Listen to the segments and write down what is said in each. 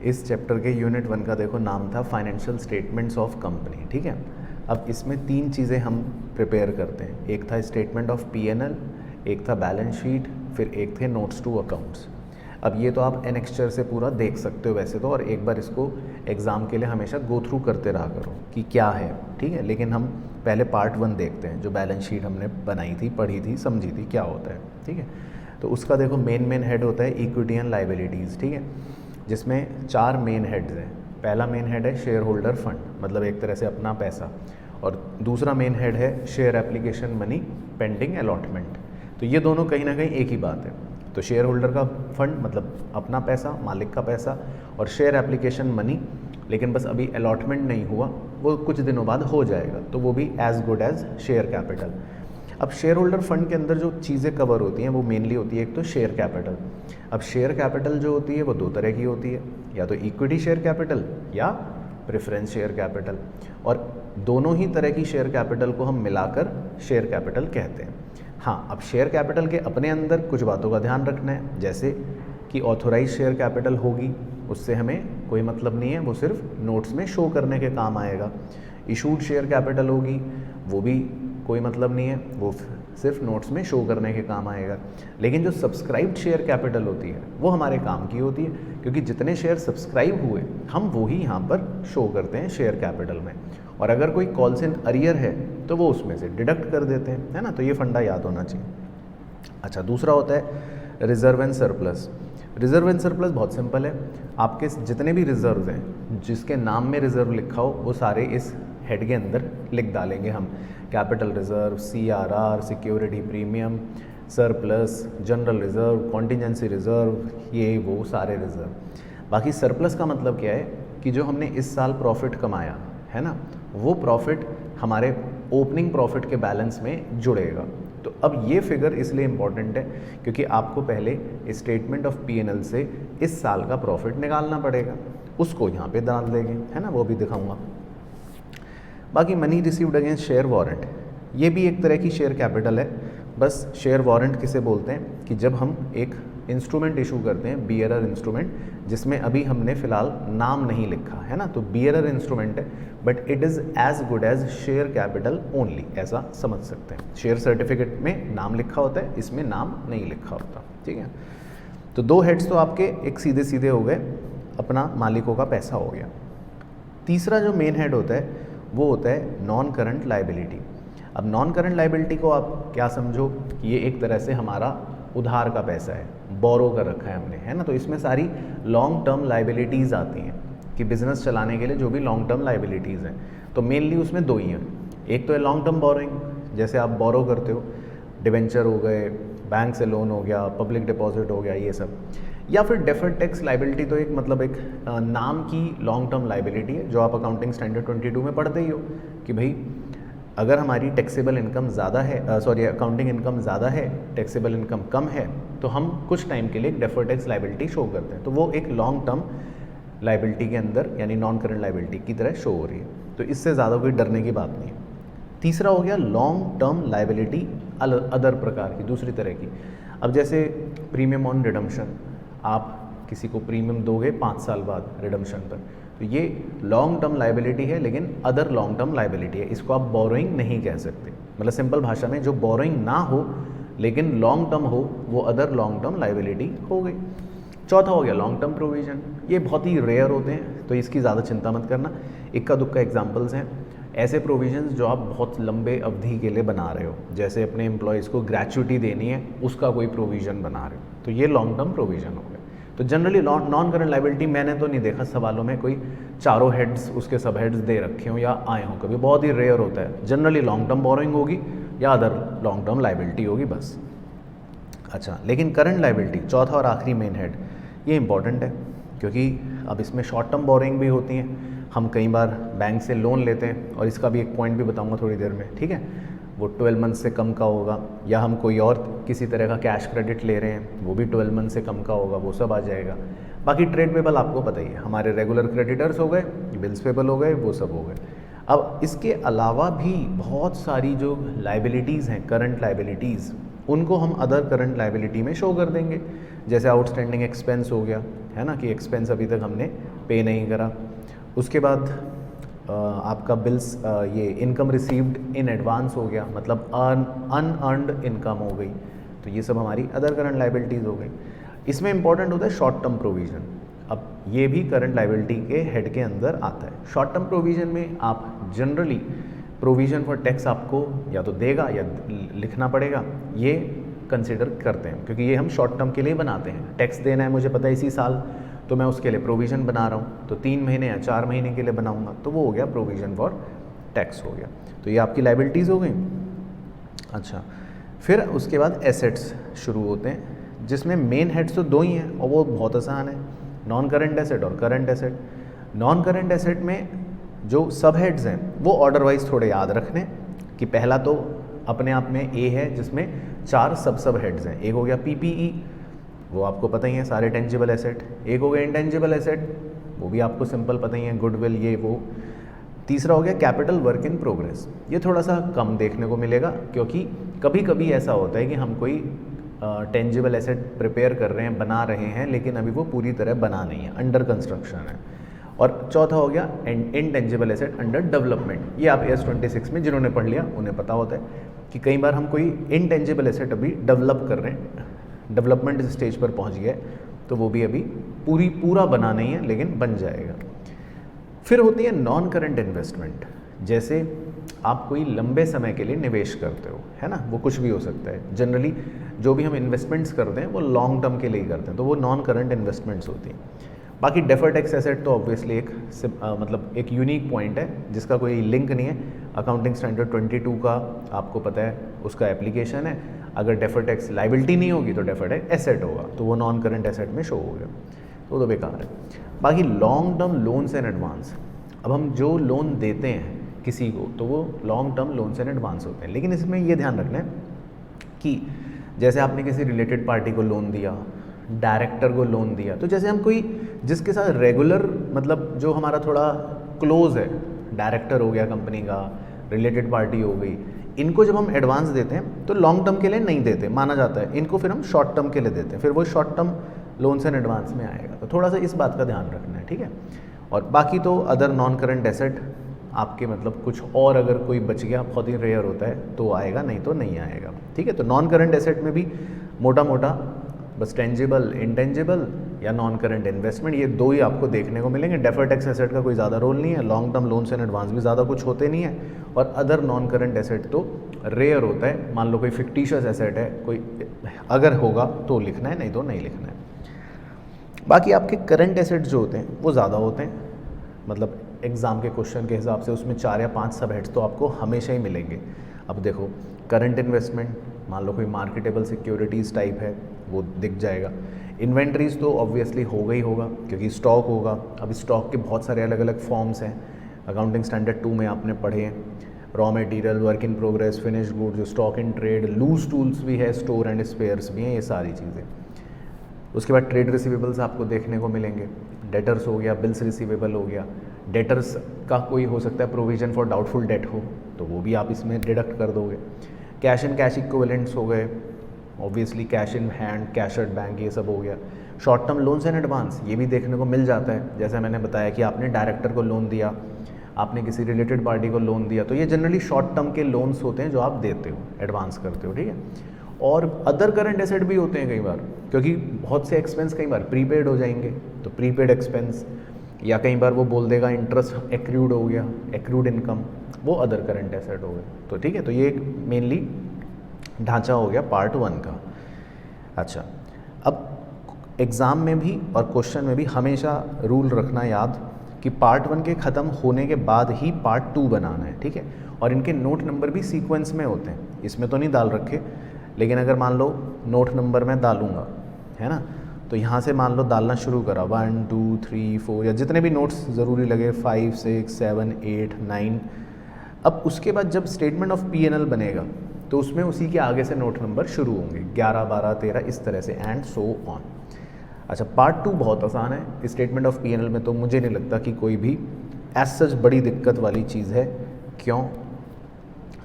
इस चैप्टर के यूनिट 1 का देखो नाम था फाइनेंशियल स्टेटमेंट्स ऑफ कंपनी, ठीक है। अब इसमें 3 चीज़ें हम प्रिपेयर करते हैं, एक था स्टेटमेंट ऑफ पीएनएल, एक था बैलेंस शीट, फिर एक थे नोट्स टू अकाउंट्स। अब ये तो आप एनेक्स्चर से पूरा देख सकते हो वैसे तो, और एक बार इसको एग्ज़ाम के लिए हमेशा गो थ्रू करते रहा करो कि क्या है, ठीक है। लेकिन हम पहले पार्ट 1 देखते हैं, जो बैलेंस शीट हमने बनाई थी, पढ़ी थी, समझी थी क्या होता है, ठीक है। तो उसका देखो मेन हेड होता है इक्विटी एंड लाइबिलिटीज़, ठीक है, जिसमें 4 मेन हेड्स हैं। पहला मेन हेड है शेयर होल्डर फंड, मतलब एक तरह से अपना पैसा, और दूसरा मेन हेड है share application money pending allotment. तो ये दोनों कहीं ना कहीं एक ही बात है। तो शेयर होल्डर का फंड मतलब अपना पैसा, मालिक का पैसा, और शेयर एप्लीकेशन मनी, लेकिन बस अभी अलॉटमेंट नहीं हुआ, वो कुछ दिनों बाद हो जाएगा, तो वो भी as good as share capital. अब शेयर होल्डर फंड के अंदर जो चीज़ें कवर होती हैं वो मेनली होती है एक तो शेयर कैपिटल। अब शेयर कैपिटल जो होती है वो 2 तरह की होती है, या तो इक्विटी शेयर कैपिटल या प्रेफरेंस शेयर कैपिटल, और दोनों ही तरह की शेयर कैपिटल को हम मिलाकर शेयर कैपिटल कहते हैं। हाँ, अब शेयर कैपिटल के अपने अंदर कुछ बातों का ध्यान रखना है, जैसे कि ऑथोराइज शेयर कैपिटल होगी, उससे हमें कोई मतलब नहीं है, वो सिर्फ नोट्स में शो करने के काम आएगा। इशूड शेयर कैपिटल होगी, वो भी कोई मतलब नहीं है, वो सिर्फ नोट्स में शो करने के काम आएगा। लेकिन जो सब्सक्राइब्ड शेयर कैपिटल होती है वो हमारे काम की होती है, क्योंकि जितने शेयर सब्सक्राइब हुए हम वो ही यहाँ पर शो करते हैं शेयर कैपिटल में, और अगर कोई कॉल्स इन अरियर है तो वो उसमें से डिडक्ट कर देते हैं, है ना। तो ये फंडा याद होना चाहिए। अच्छा, दूसरा होता है reserve and surplus. Reserve and surplus बहुत सिंपल है, आपके जितने भी रिजर्व हैं, जिसके नाम में रिजर्व लिखा हो वो सारे इस हेड के अंदर लिख डालेंगे हम। Capital reserve, CRR, security premium, surplus, general reserve, contingency reserve, ये वो सारे रिजर्व। बाकी सरप्लस का मतलब क्या है कि जो हमने इस साल प्रॉफिट कमाया है ना, वो प्रॉफिट हमारे ओपनिंग प्रॉफिट के बैलेंस में जुड़ेगा। तो अब ये फिगर इसलिए इम्पॉर्टेंट है क्योंकि आपको पहले स्टेटमेंट ऑफ पीएनएल से इस साल का प्रॉफिट निकालना पड़ेगा, उसको यहाँ पे डाल देंगे, है ना, वो भी दिखाऊंगा। बाकी money received against share warrant, ये भी एक तरह की शेयर कैपिटल है। बस शेयर वारंट किसे बोलते हैं कि जब हम एक इंस्ट्रूमेंट इशू करते हैं, बियरर इंस्ट्रूमेंट, जिसमें अभी हमने फ़िलहाल नाम नहीं लिखा है ना, तो बियरर इंस्ट्रूमेंट है, but it is as good as share capital only, ऐसा समझ सकते हैं। शेयर सर्टिफिकेट में नाम लिखा होता है, इसमें नाम नहीं लिखा होता, ठीक है। तो 2 हेड्स तो आपके एक सीधे सीधे हो गए, अपना मालिकों का पैसा हो गया। तीसरा जो मेन हेड होता है वो होता है नॉन करंट लाइबिलिटी। अब नॉन करंट लाइबिलिटी को आप क्या समझो कि ये एक तरह से हमारा उधार का पैसा है, बोरो कर रखा है हमने, है ना। तो इसमें सारी लॉन्ग टर्म लाइबिलिटीज़ आती हैं कि बिज़नेस चलाने के लिए जो भी लॉन्ग टर्म लाइबिलिटीज़ हैं, तो मेनली उसमें 2 ही हैं। एक तो है लॉन्ग टर्म बोरोइंग, जैसे आप बोरो करते हो, डिवेंचर हो गए, बैंक से लोन हो गया, पब्लिक डिपॉजिट हो गया, ये सब। या फिर डेफर्ड टैक्स लाइबिलिटी, तो एक मतलब एक नाम की लॉन्ग टर्म लाइबिलिटी है, जो आप अकाउंटिंग स्टैंडर्ड 22 में पढ़ते ही हो कि भाई अगर हमारी टैक्सेबल इनकम ज़्यादा है, अकाउंटिंग इनकम ज़्यादा है, टैक्सेबल इनकम कम है, तो हम कुछ टाइम के लिए एक डेफर्ड टैक्स लाइबिलिटी शो करते हैं, तो वो एक लॉन्ग टर्म लाइबिलिटी के अंदर यानी नॉन करंट लाइबिलिटी की तरह शो हो रही है। तो इससे ज़्यादा कोई डरने की बात नहीं है। तीसरा हो गया लॉन्ग टर्म लाइबिलिटी अदर प्रकार की, दूसरी तरह की। अब जैसे प्रीमियम ऑन रिडम्पशन, आप किसी को प्रीमियम दोगे 5 साल बाद रिडम्पशन पर, तो ये लॉन्ग टर्म लाइबिलिटी है, लेकिन अदर लॉन्ग टर्म लाइबिलिटी है, इसको आप बोरोइंग नहीं कह सकते। मतलब सिंपल भाषा में जो बोरोइंग ना हो लेकिन लॉन्ग टर्म हो, वो अदर लॉन्ग टर्म लाइबिलिटी हो गई। चौथा हो गया लॉन्ग टर्म प्रोविजन, ये बहुत ही रेयर होते हैं, तो इसकी ज़्यादा चिंता मत करना। इक्का दुक्का एग्जाम्पल्स हैं ऐसे प्रोविजंस जो आप बहुत लंबे अवधि के लिए बना रहे हो, जैसे अपने एम्प्लॉयज़ को ग्रेच्युटी देनी है, उसका कोई प्रोविज़न बना रहे हो, तो ये लॉन्ग टर्म प्रोविज़न हो गया। तो जनरली नॉन करंट लाइबिलिटी मैंने तो नहीं देखा सवालों में कोई चारों हेड्स उसके सब हेड्स दे रखे हों या आए हों, कभी बहुत ही रेयर होता है। जनरली लॉन्ग टर्म बोरोइंग होगी या अदर लॉन्ग टर्म लाइबिलिटी होगी बस। अच्छा, लेकिन करंट लाइबिलिटी, चौथा और आखिरी मेन हेड, ये इंपॉर्टेंट है क्योंकि अब इसमें शॉर्ट टर्म बोरोइंग भी होती हैं। हम कई बार बैंक से लोन लेते हैं, और इसका भी एक पॉइंट भी बताऊंगा थोड़ी देर में, ठीक है। वो 12 मंथ से कम का होगा, या हम कोई और किसी तरह का कैश क्रेडिट ले रहे हैं, वो भी 12 मंथ से कम का होगा, वो सब आ जाएगा। बाकी ट्रेड पेबल आपको पता ही है, हमारे रेगुलर क्रेडिटर्स हो गए, बिल्स पेबल हो गए, वो सब हो गए। अब इसके अलावा भी बहुत सारी जो लाइबिलिटीज़ हैं, करंट लाइबिलिटीज़, उनको हम अदर करंट लाइबिलिटी में शो कर देंगे। जैसे आउटस्टैंडिंग एक्सपेंस हो गया, है ना, कि एक्सपेंस अभी तक हमने पे नहीं करा। उसके बाद आपका बिल्स ये इनकम रिसीव्ड इन एडवांस हो गया, मतलब अनअर्नड इनकम हो गई। तो ये सब हमारी अदर करंट लाइबिलिटीज़ हो गई। इसमें इंपॉर्टेंट होता है शॉर्ट टर्म प्रोविज़न। अब ये भी करंट लाइबिलिटी के हेड के अंदर आता है। शॉर्ट टर्म प्रोविज़न में आप जनरली प्रोविज़न फॉर टैक्स आपको या तो देगा या लिखना पड़ेगा, ये कंसिडर करते हैं, क्योंकि ये हम शॉर्ट टर्म के लिए बनाते हैं। टैक्स देना है मुझे पता है इसी साल, तो मैं उसके लिए प्रोविज़न बना रहा हूँ, तो 3 महीने या 4 महीने के लिए बनाऊँगा, तो वो हो गया प्रोविज़न फॉर टैक्स हो गया। तो ये आपकी लाइबिलिटीज़ हो गई। अच्छा, फिर उसके बाद एसेट्स शुरू होते हैं, जिसमें मेन हेड्स तो 2 ही हैं और वो बहुत आसान है, नॉन करंट एसेट और current asset. Non current asset में जो सब हेड्स हैं वो ऑर्डर वाइज थोड़े याद रखने कि पहला तो अपने आप में ए है, जिसमें 4 सब हेड्स हैं। एक हो गया पीपीई, वो आपको पता ही है, सारे टेंजिबल एसेट। एक हो गया इंटेंजिबल एसेट, वो भी आपको सिंपल पता ही है, गुडविल ये वो। तीसरा हो गया कैपिटल वर्क इन प्रोग्रेस। ये थोड़ा सा कम देखने को मिलेगा, क्योंकि कभी कभी ऐसा होता है कि हम कोई टेंजिबल एसेट प्रिपेयर कर रहे हैं, बना रहे हैं, लेकिन अभी वो पूरी तरह बना नहीं है, अंडर कंस्ट्रक्शन है। और चौथा हो गया इनटेंजिबल एसेट अंडर डेवलपमेंट। ये आप AS26 में जिन्होंने पढ़ लिया उन्हें पता होता है कि कई बार हम कोई इनटेंजिबल एसेट अभी डेवलप कर रहे हैं, डेवलपमेंट स्टेज पर पहुंच गए, तो वो भी अभी पूरा बना नहीं है, लेकिन बन जाएगा। फिर होती है नॉन करंट इन्वेस्टमेंट, जैसे आप कोई लंबे समय के लिए निवेश करते हो, है ना, वो कुछ भी हो सकता है। जनरली जो भी हम इन्वेस्टमेंट्स करते हैं वो लॉन्ग टर्म के लिए ही करते हैं, तो वो नॉन करंट इन्वेस्टमेंट्स होती हैं। बाकी डेफर्ड टैक्स एसेट तो ऑब्वियसली एक मतलब एक यूनिक पॉइंट है, जिसका कोई लिंक नहीं है। अकाउंटिंग स्टैंडर्ड 22 का आपको पता है, उसका एप्लीकेशन है। अगर डेफर्ड टैक्स लाइबिलिटी नहीं होगी तो डेफर्ड टैक्स एसेट होगा, तो वो नॉन करंट एसेट में शो हो गया, तो बेकार है। बाकी long term loans and advance, अब हम जो लोन देते हैं किसी को, तो वो long term loans and advance होते हैं। लेकिन इसमें ये ध्यान रखना है कि जैसे आपने किसी रिलेटेड पार्टी को लोन दिया, डायरेक्टर को लोन दिया, तो जैसे हम कोई जिसके साथ रेगुलर, मतलब जो हमारा थोड़ा क्लोज है, डायरेक्टर हो गया कंपनी का, रिलेटेड पार्टी हो गई, इनको जब हम एडवांस देते हैं तो लॉन्ग टर्म के लिए नहीं देते, माना जाता है। इनको फिर हम शॉर्ट टर्म के लिए देते हैं, फिर वो short term loans and advance में आएगा। तो थोड़ा सा इस बात का ध्यान रखना है, ठीक है। और बाकी तो अदर नॉन करंट एसेट आपके मतलब कुछ और अगर कोई बच गया, बहुत ही रेयर होता है, तो आएगा, नहीं तो नहीं आएगा, ठीक है। तो नॉन करंट एसेट में भी मोटा मोटा बस टेंजिबल, इंटेंजिबल या नॉन करंट इन्वेस्टमेंट, ये 2 ही आपको देखने को मिलेंगे। डेफर्ड टैक्स एसेट का कोई ज़्यादा रोल नहीं है, long term loans and advance भी ज़्यादा कुछ होते नहीं है, और अदर नॉन करंट एसेट तो रेयर होता है। मान लो कोई फिक्टिशियस एसेट है, कोई अगर होगा तो लिखना है, नहीं तो नहीं लिखना है। बाकी आपके करंट एसेट जो होते हैं वो ज़्यादा होते हैं, मतलब एग्ज़ाम के क्वेश्चन के हिसाब से उसमें 4 या 5 सब हेड्स तो आपको हमेशा ही मिलेंगे। अब देखो, करंट इन्वेस्टमेंट, मान लो कोई मार्केटेबल सिक्योरिटीज़ टाइप है, वो दिख जाएगा। इन्वेंट्रीज़ तो ऑब्वियसली होगा ही होगा, क्योंकि स्टॉक होगा। अब स्टॉक के बहुत सारे अलग अलग फॉर्म्स हैं, अकाउंटिंग स्टैंडर्ड 2 में आपने पढ़े हैं। Raw material, work in progress, finished good, जो stock in trade, loose tools भी है, स्टोर एंड स्पेयर्स भी हैं, ये सारी चीज़ें। उसके बाद ट्रेड रिसीवेबल्स आपको देखने को मिलेंगे। डेटर्स हो गया, बिल्स रिसीवेबल हो गया। डेटर्स का कोई हो सकता है प्रोविजन फॉर डाउटफुल डेट हो, तो वो भी आप इसमें डिडक्ट कर दोगे। कैश एंड कैश इक्विवेलेंट्स हो गए, obviously cash in hand, cash at bank, ये सब हो गया। Short term loans and advance, ये भी देखने को मिल जाता है। जैसे मैंने बताया कि आपने डायरेक्टर को लोन दिया, आपने किसी रिलेटेड पार्टी को लोन दिया, तो ये जनरली शॉर्ट टर्म के लोन्स होते हैं जो आप देते हो, एडवांस करते हो, ठीक है। और अदर करंट एसेट भी होते हैं कई बार, क्योंकि बहुत से एक्सपेंस कई बार प्रीपेड हो जाएंगे, तो प्रीपेड एक्सपेंस, या कई बार वो बोल देगा इंटरेस्ट एक्रूड हो गया, एक्रूड इनकम, वो अदर करंट एसेट हो गए। तो ठीक है, तो ये मेनली ढांचा हो गया पार्ट 1 का। अच्छा, अब एग्ज़ाम में भी और क्वेश्चन में भी हमेशा रूल रखना याद कि पार्ट 1 के ख़त्म होने के बाद ही पार्ट 2 बनाना है, ठीक है। और इनके नोट नंबर भी सीक्वेंस में होते हैं, इसमें तो नहीं डाल रखे, लेकिन अगर मान लो नोट नंबर मैं डालूँगा, है ना, तो यहाँ से मान लो डालना शुरू करा 1 2 3 4 या जितने भी नोट्स ज़रूरी लगे 5 6 7 8 9। अब उसके बाद जब स्टेटमेंट ऑफ P&L बनेगा तो उसमें उसी के आगे से नोट नंबर शुरू होंगे, 11 12 13 इस तरह से, एंड सो ऑन। अच्छा, पार्ट 2 बहुत आसान है। स्टेटमेंट ऑफ P&L में तो मुझे नहीं लगता कि कोई भी एज सच बड़ी दिक्कत वाली चीज़ है। क्यों?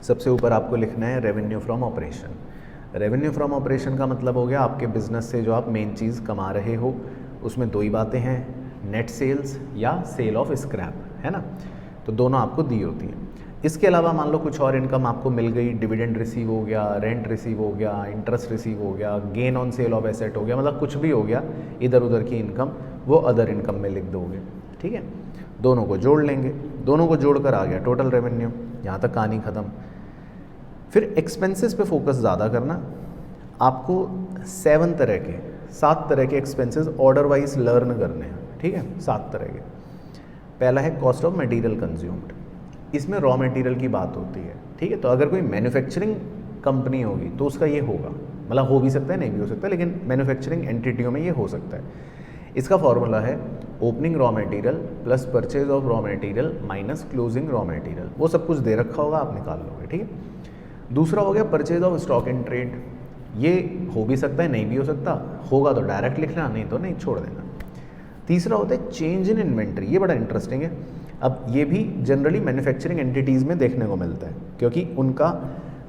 सबसे ऊपर आपको लिखना है revenue from operation. Revenue from operation का मतलब हो गया आपके बिजनेस से जो आप मेन चीज़ कमा रहे हो, उसमें 2 ही बातें हैं, नेट सेल्स या सेल ऑफ स्क्रैप, है ना। तो दोनों आपको दी होती हैं। इसके अलावा मान लो कुछ और इनकम आपको मिल गई, डिविडेंड रिसीव हो गया, रेंट रिसीव हो गया, इंटरेस्ट रिसीव हो गया, gain on sale of asset हो गया, मतलब कुछ भी हो गया इधर उधर की इनकम, वो अदर इनकम में लिख दोगे, ठीक है। दोनों को जोड़ लेंगे, दोनों को जोड़कर आ गया टोटल रेवेन्यू, यहाँ तक कहानी ख़त्म। फिर एक्सपेंसेस पे फोकस ज़्यादा करना, आपको 7 तरह के एक्सपेंसेस ऑर्डर वाइज लर्न करने हैं, ठीक है, 7 तरह के। पहला है कॉस्ट ऑफ मटेरियल कंज्यूम्ड, इसमें रॉ मटेरियल की बात होती है, ठीक है। तो अगर कोई मैन्युफैक्चरिंग कंपनी होगी तो उसका ये होगा, मतलब हो भी सकता है नहीं भी हो सकता, लेकिन मैन्युफैक्चरिंग एंटिटियों में ये हो सकता है। इसका फॉर्मूला है opening raw material plus purchase of raw material minus closing raw material, वो सब कुछ दे रखा होगा, आप निकाल लोगे, ठीक है। दूसरा हो गया purchase of stock in trade, ये हो भी सकता है नहीं भी हो सकता, होगा तो डायरेक्ट लिखना, नहीं तो नहीं, छोड़ देना। तीसरा होता है चेंज इन इन्वेंट्री, ये बड़ा इंटरेस्टिंग है। अब ये भी जनरली मैन्युफैक्चरिंग एंटिटीज़ में देखने को मिलता है, क्योंकि उनका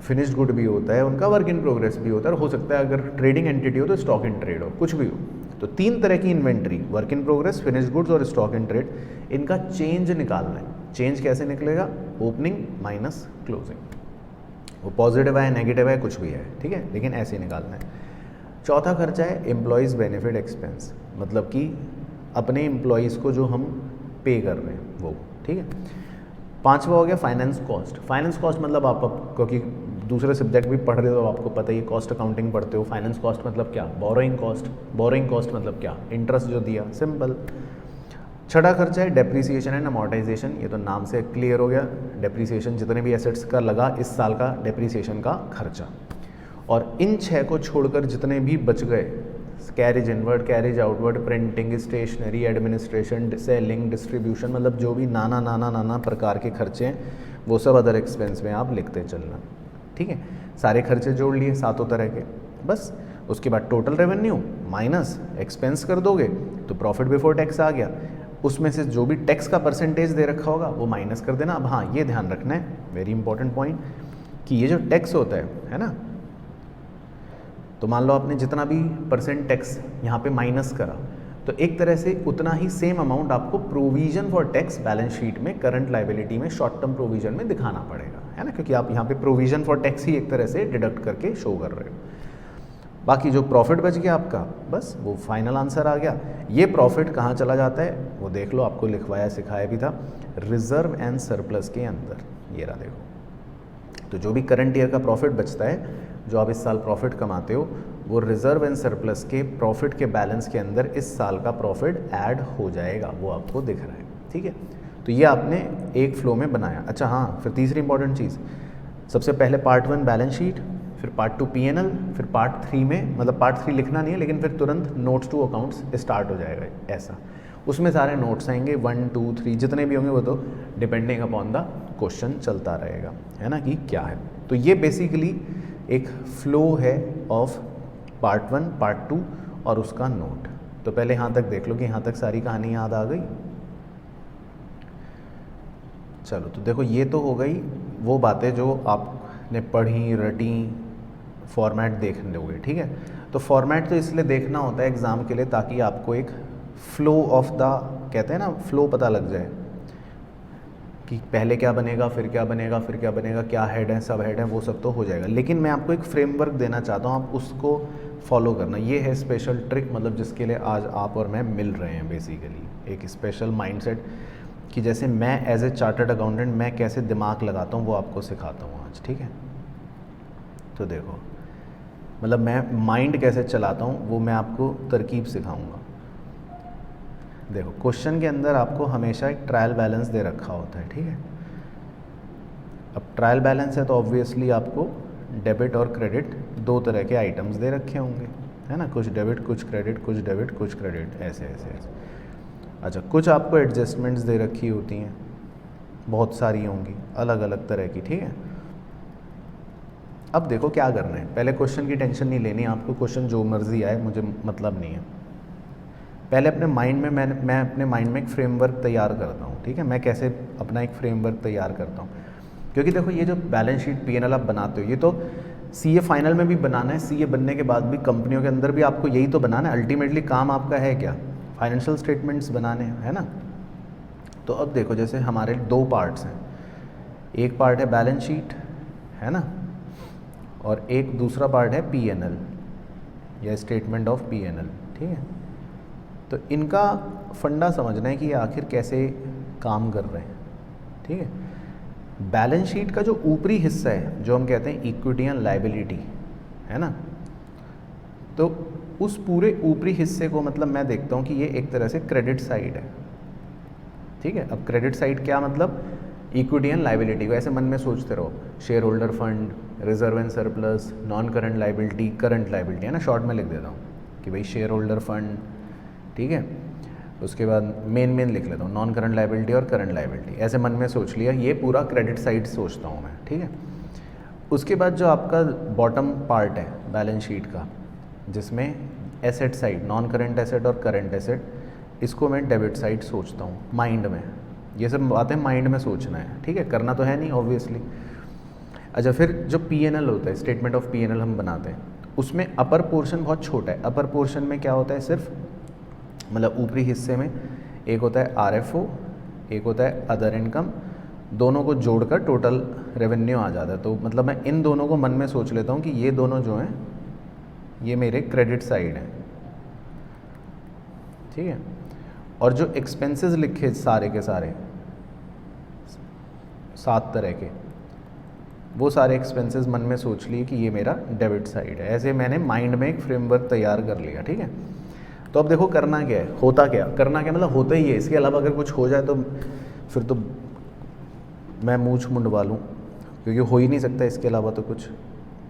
फिनिश्ड गुड भी होता है, उनका वर्क इन प्रोग्रेस भी होता है, और हो सकता है अगर ट्रेडिंग एंटिटी हो तो स्टॉक इन ट्रेड हो, कुछ भी हो। तो 3 तरह की inventory, work in progress, finished goods और स्टॉक इन ट्रेड, इनका चेंज निकालना है। चेंज कैसे निकलेगा? ओपनिंग माइनस क्लोजिंग, वो पॉजिटिव है नेगेटिव है कुछ भी है, ठीक है, लेकिन ऐसे ही निकालना है। चौथा खर्चा है एम्प्लॉयज़ बेनिफिट एक्सपेंस, मतलब कि अपने एम्प्लॉयज़ को जो हम पे कर रहे हैं वो, ठीक है। पांचवा हो गया फाइनेंस कॉस्ट। फाइनेंस कॉस्ट मतलब आप क्योंकि दूसरे सब्जेक्ट भी पढ़ रहे हो तो आपको पता ही है, कॉस्ट अकाउंटिंग पढ़ते हो। फाइनेंस कॉस्ट मतलब क्या? Borrowing cost. बोरोइंग कॉस्ट मतलब क्या? इंटरेस्ट जो दिया, सिंपल। छठा खर्चा है डेप्रीसिएशन एंड अमोर्टाइजेशन, ये तो नाम से क्लियर हो गया, डेप्रीसिएशन जितने भी एसेट्स का लगा इस साल का डेप्रीसिएशन का खर्चा। और इन 6 को छोड़कर जितने भी बच गए, carriage inward, carriage outward, printing, stationery, administration, selling, distribution, मतलब जो भी नाना प्रकार के खर्चे हैं वो सब अदर एक्सपेंस में आप लिखते चलना, ठीक है। सारे खर्चे जोड़ लिए 7 तरह के, बस। उसके बाद टोटल रेवेन्यू माइनस एक्सपेंस कर दोगे तो प्रॉफिट बिफोर टैक्स आ गया। उसमें से जो भी टैक्स का परसेंटेज दे रखा होगा वो माइनस कर देना। अब हाँ, ये ध्यान रखना है, वेरी इंपॉर्टेंट पॉइंट, कि ये जो टैक्स होता है ना, तो मान लो आपने जितना भी परसेंट टैक्स यहाँ पे माइनस करा, तो एक तरह से उतना ही सेम अमाउंट आपको provision for tax balance sheet में, करंट लाइबिलिटी में, शॉर्ट टर्म प्रोविजन में दिखाना पड़ेगा, है ना, क्योंकि आप यहाँ पे प्रोविजन फॉर टैक्स ही एक तरह से डिडक्ट करके शो कर रहे हो। बाकी जो प्रॉफिट बच गया आपका, बस वो फाइनल आंसर आ गया। ये प्रॉफिट कहाँ चला जाता है वो देख लो, आपको लिखवाया सिखाया भी था, रिजर्व एंड सरप्लस के अंदर, ये रहा देखो। तो जो भी करंट ईयर का प्रॉफिट बचता है, जो आप इस साल प्रॉफिट कमाते हो, वो रिजर्व एंड सरप्लस के प्रॉफिट के बैलेंस के अंदर इस साल का प्रॉफिट ऐड हो जाएगा, वो आपको दिख रहा है, ठीक है। तो ये आपने एक फ्लो में बनाया। अच्छा हाँ, फिर तीसरी इंपॉर्टेंट चीज़, सबसे पहले पार्ट 1 बैलेंस शीट, फिर पार्ट 2 P&L, फिर पार्ट 3 में, मतलब पार्ट 3 लिखना नहीं है, लेकिन फिर तुरंत नोट्स टू अकाउंट्स स्टार्ट हो जाएगा ऐसा। उसमें सारे नोट्स आएंगे 1 2 3 जितने भी होंगे, वो तो डिपेंडिंग अपॉन द क्वेश्चन चलता रहेगा, है ना, कि क्या है। तो ये बेसिकली एक फ्लो है ऑफ पार्ट 1, पार्ट 2 और उसका नोट। तो पहले यहाँ तक देख लो कि यहाँ तक सारी कहानी याद आ गई। चलो, तो देखो ये तो हो गई वो बातें जो आपने पढ़ी रटी, फॉर्मेट देख लोगे, ठीक है। तो फॉर्मेट तो इसलिए देखना होता है एग्ज़ाम के लिए, ताकि आपको एक फ्लो ऑफ द, कहते हैं ना, फ्लो पता लग जाए कि पहले क्या बनेगा, फिर क्या बनेगा, फिर क्या बनेगा, क्या हेड है, सब हेड है, वो सब तो हो जाएगा। लेकिन मैं आपको एक फ्रेमवर्क देना चाहता हूँ, आप उसको फॉलो करना। ये है स्पेशल ट्रिक, मतलब जिसके लिए आज आप और मैं मिल रहे हैं बेसिकली, एक स्पेशल माइंडसेट, कि जैसे मैं एज ए चार्टर्ड अकाउंटेंट मैं कैसे दिमाग लगाता हूँ वो आपको सिखाता हूँ आज, ठीक है। तो देखो, मतलब मैं माइंड कैसे चलाता हूँ वो मैं आपको तरकीब सिखाऊंगा। देखो, क्वेश्चन के अंदर आपको हमेशा एक ट्रायल बैलेंस दे रखा होता है, ठीक है। अब ट्रायल बैलेंस है तो ऑब्वियसली आपको डेबिट और क्रेडिट 2 तरह के आइटम्स दे रखे होंगे, है ना, कुछ डेबिट कुछ क्रेडिट, कुछ डेबिट कुछ क्रेडिट, ऐसे ऐसे ऐसे। अच्छा, कुछ आपको एडजस्टमेंट्स दे रखी होती हैं, बहुत सारी होंगी अलग अलग तरह की, ठीक है। अब देखो क्या करना है, पहले क्वेश्चन की टेंशन नहीं लेनी आपको, क्वेश्चन जो मर्जी आए मुझे मतलब नहीं है। पहले अपने माइंड में मैं अपने माइंड में एक फ्रेमवर्क तैयार करता हूँ, ठीक है। मैं कैसे अपना एक फ्रेमवर्क तैयार करता हूँ, क्योंकि देखो ये जो बैलेंस शीट P&L आप बनाते हो, ये तो CA फाइनल में भी बनाना है, CA बनने के बाद भी कंपनियों के अंदर भी आपको यही तो बनाना है। अल्टीमेटली काम आपका है क्या? फाइनेंशियल स्टेटमेंट्स बनाने है ना। तो अब देखो जैसे हमारे दो पार्ट्स हैं, एक पार्ट है बैलेंस शीट है ना, और एक दूसरा पार्ट है पीएनएल या स्टेटमेंट ऑफ पीएनएल, ठीक है। तो इनका फंडा समझना है कि ये आखिर कैसे काम कर रहे हैं, ठीक है। बैलेंस शीट का जो ऊपरी हिस्सा है जो हम कहते हैं इक्विटी एंड लायबिलिटी है ना, तो उस पूरे ऊपरी हिस्से को मतलब मैं देखता हूँ कि ये एक तरह से क्रेडिट साइड है, ठीक है। अब क्रेडिट साइड क्या मतलब, इक्विटी एंड लायबिलिटी को ऐसे मन में सोचते रहो, share holder fund, reserve and surplus, non current liability, current liability है ना, शॉर्ट में लिख देता हूँ कि भाई शेयर होल्डर फंड, ठीक है। उसके बाद मेन लिख लेता हूँ नॉन करंट लायबिलिटी और करंट लायबिलिटी, ऐसे मन में सोच लिया, ये पूरा क्रेडिट साइड सोचता हूँ मैं, ठीक है। उसके बाद जो आपका बॉटम पार्ट है बैलेंस शीट का, जिसमें asset side, non current asset और करंट एसेट, इसको मैं डेबिट साइड सोचता हूँ माइंड में। ये सब बातें माइंड में सोचना है, ठीक है, करना तो है नहीं ऑब्वियसली। अच्छा, फिर जो पीएनएल होता है, स्टेटमेंट ऑफ पीएनएल हम बनाते हैं, उसमें अपर पोर्शन बहुत छोटा है। अपर पोर्शन में क्या होता है, सिर्फ मतलब ऊपरी हिस्से में एक होता है आरएफओ, एक होता है अदर इनकम, दोनों को जोड़कर टोटल रेवेन्यू आ जाता है। तो मतलब मैं इन दोनों को मन में सोच लेता हूँ कि ये दोनों जो हैं ये मेरे क्रेडिट साइड हैं, ठीक है। और जो एक्सपेंसेस लिखे सारे के सारे 7 तरह के, वो सारे एक्सपेंसेस मन में सोच लिए कि ये मेरा डेबिट साइड है। ऐसे मैंने माइंड में एक फ्रेमवर्क तैयार कर लिया, ठीक है। तो अब देखो करना क्या है, होता क्या, करना क्या मतलब होता ही है, इसके अलावा अगर कुछ हो जाए तो फिर तो मैं मूंछ मुंडवा लूँ, क्योंकि हो ही नहीं सकता इसके अलावा तो कुछ।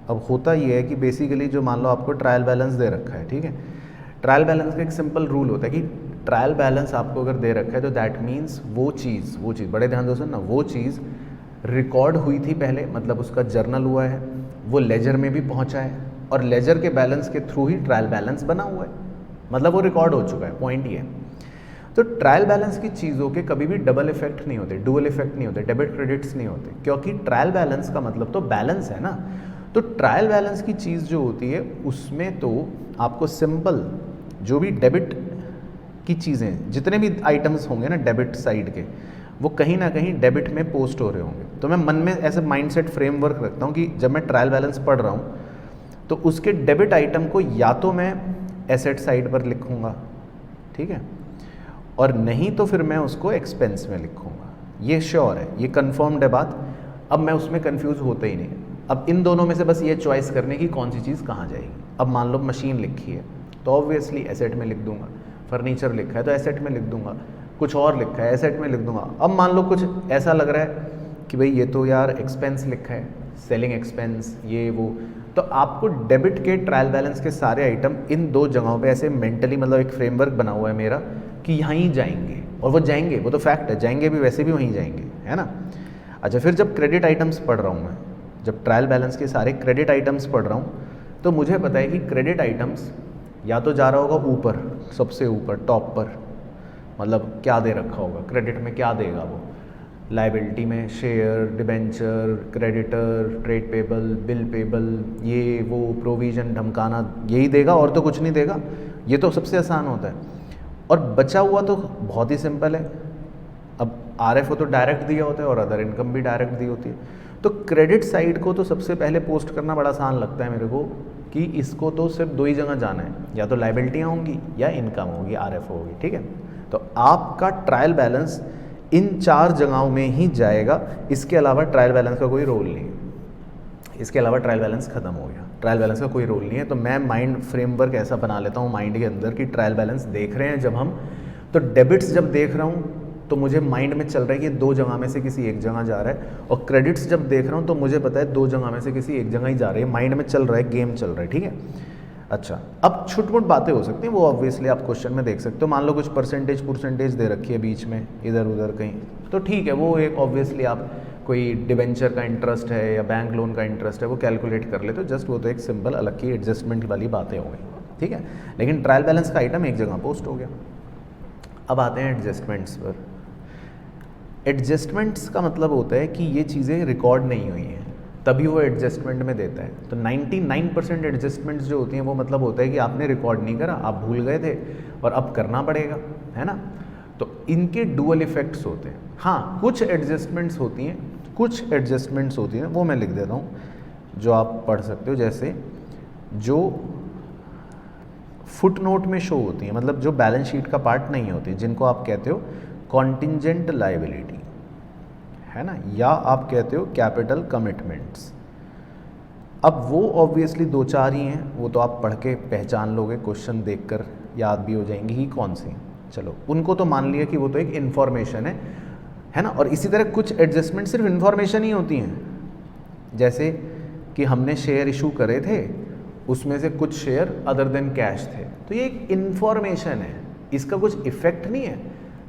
अब होता ये है कि बेसिकली जो मान लो आपको ट्रायल बैलेंस दे रखा है, ठीक है। ट्रायल बैलेंस का एक सिंपल रूल होता है कि ट्रायल बैलेंस आपको अगर दे रखा है तो दैट मीन्स वो चीज़ बड़े ध्यान से सुनना, वो चीज़ रिकॉर्ड हुई थी पहले, मतलब उसका जर्नल हुआ है, वो लेजर में भी पहुंचा है, और लेजर के बैलेंस के थ्रू ही ट्रायल बैलेंस बना हुआ है, मतलब वो रिकॉर्ड हो चुका है, पॉइंट ये है। तो ट्रायल बैलेंस की चीज़ों के कभी भी डबल इफेक्ट नहीं होते, डुअल इफेक्ट नहीं होते, डेबिट क्रेडिट्स नहीं होते, क्योंकि ट्रायल बैलेंस का मतलब तो बैलेंस है ना। तो ट्रायल बैलेंस की चीज़ जो होती है उसमें तो आपको सिंपल जो भी डेबिट की चीज़ें, जितने भी आइटम्स होंगे ना डेबिट साइड के, वो कहीं ना कहीं डेबिट में पोस्ट हो रहे होंगे। तो मैं मन में ऐसे माइंडसेट फ्रेमवर्क रखता हूँ कि जब मैं ट्रायल बैलेंस पढ़ रहा हूँ तो उसके डेबिट आइटम को या तो मैं एसेट साइड पर लिखूँगा, ठीक है, और नहीं तो फिर मैं उसको एक्सपेंस में लिखूँगा। ये श्योर है, ये कन्फर्म्ड है बात। अब मैं उसमें कन्फ्यूज़ होता ही नहीं। अब इन दोनों में से बस ये चॉइस करने की कौन सी चीज़ कहाँ जाएगी। अब मान लो मशीन लिखी है तो ऑब्वियसली एसेट में लिख दूंगा, फर्नीचर लिखा है तो एसेट में लिख दूंगा, कुछ और लिखा है एसेट में लिख दूंगा। अब मान लो कुछ ऐसा लग रहा है कि भाई ये तो यार एक्सपेंस लिखा है, सेलिंग एक्सपेंस ये वो, तो आपको डेबिट के ट्रायल बैलेंस के सारे आइटम इन दो जगहों पे ऐसे मेंटली, मतलब एक फ्रेमवर्क बना हुआ है मेरा कि यहाँ ही जाएंगे, और वो जाएंगे, वो तो फैक्ट है, जाएंगे भी, वैसे भी वहीं जाएंगे, है ना। अच्छा, फिर जब क्रेडिट आइटम्स पढ़ रहा हूँ मैं, जब ट्रायल बैलेंस के सारे क्रेडिट आइटम्स पढ़ रहा हूँ, तो मुझे पता है कि क्रेडिट आइटम्स या तो जा रहा होगा ऊपर, सबसे ऊपर टॉप पर, मतलब क्या दे रखा होगा क्रेडिट में, क्या देगा वो, लायबिलिटी में share, debenture, creditor, trade payable, bill payable, ये वो प्रोविजन, धमकाना, यही देगा और तो कुछ नहीं देगा। ये तो सबसे आसान होता है। और बचा हुआ तो बहुत ही सिंपल है। अब आरएफओ तो डायरेक्ट दिया होता है और अदर इनकम भी डायरेक्ट दी होती है। तो क्रेडिट साइड को तो सबसे पहले पोस्ट करना बड़ा आसान लगता है मेरे को कि इसको तो सिर्फ दो ही जगह जाना है, या तो लायबिलिटियाँ होंगी या इनकम होगी, आरएफओ होगी, ठीक है। तो आपका ट्रायल बैलेंस इन 4 जगहों में ही जाएगा, इसके अलावा ट्रायल बैलेंस का कोई रोल नहीं है। इसके अलावा ट्रायल बैलेंस खत्म हो गया, ट्रायल बैलेंस का कोई रोल नहीं है। तो मैं माइंड फ्रेमवर्क ऐसा बना लेता हूँ माइंड के अंदर कि ट्रायल बैलेंस देख रहे हैं जब हम, तो डेबिट्स जब देख रहा हूँ तो मुझे माइंड में चल रहा है कि 2 जगह में से किसी एक जगह जा रहा है, और क्रेडिट्स जब देख रहा हूँ तो मुझे पता है 2 जगह में से किसी एक जगह ही जा रही है, माइंड में चल रहा है, गेम चल रहा है, ठीक है। अच्छा, अब छुटमुट बातें हो सकती हैं, वो ऑब्वियसली आप क्वेश्चन में देख सकते हो। मान लो कुछ परसेंटेज दे रखी है बीच में इधर उधर कहीं, तो ठीक है, वो एक ऑब्वियसली आप कोई डिबेंचर का इंटरेस्ट है या बैंक लोन का इंटरेस्ट है वो कैलकुलेट कर ले, तो जस्ट वो तो एक सिंपल अलग की एडजस्टमेंट वाली बातें हो गई, ठीक है। लेकिन ट्रायल बैलेंस का आइटम एक जगह पोस्ट हो गया। अब आते हैं एडजस्टमेंट्स पर। एडजस्टमेंट्स का मतलब होता है कि ये चीज़ें रिकॉर्ड नहीं हुई हैं, तभी वो एडजस्टमेंट में देता है। तो 99% एडजस्टमेंट्स जो होती हैं वो मतलब होता है कि आपने रिकॉर्ड नहीं करा, आप भूल गए थे और अब करना पड़ेगा, है ना। तो इनके डुअल इफेक्ट्स होते हैं। हाँ, कुछ एडजस्टमेंट्स होती हैं, वो मैं लिख देता हूँ जो आप पढ़ सकते हो, जैसे जो फुट नोट में शो होती हैं, मतलब जो बैलेंस शीट का पार्ट नहीं होती, जिनको आप कहते हो कॉन्टिंजेंट लायबिलिटी, है ना, या आप कहते हो कैपिटल कमिटमेंट्स। अब वो ऑब्वियसली 2-4 ही हैं, वो तो आप पढ़ के पहचान लोगे, क्वेश्चन देखकर याद भी हो जाएंगी कि कौन सी। चलो, उनको तो मान लिया कि वो तो एक इन्फॉर्मेशन है ना। और इसी तरह कुछ एडजस्टमेंट सिर्फ इन्फॉर्मेशन ही होती हैं, जैसे कि हमने शेयर इशू करे थे, उसमें से कुछ शेयर अदर देन कैश थे, तो ये एक इन्फॉर्मेशन है, इसका कुछ इफेक्ट नहीं है,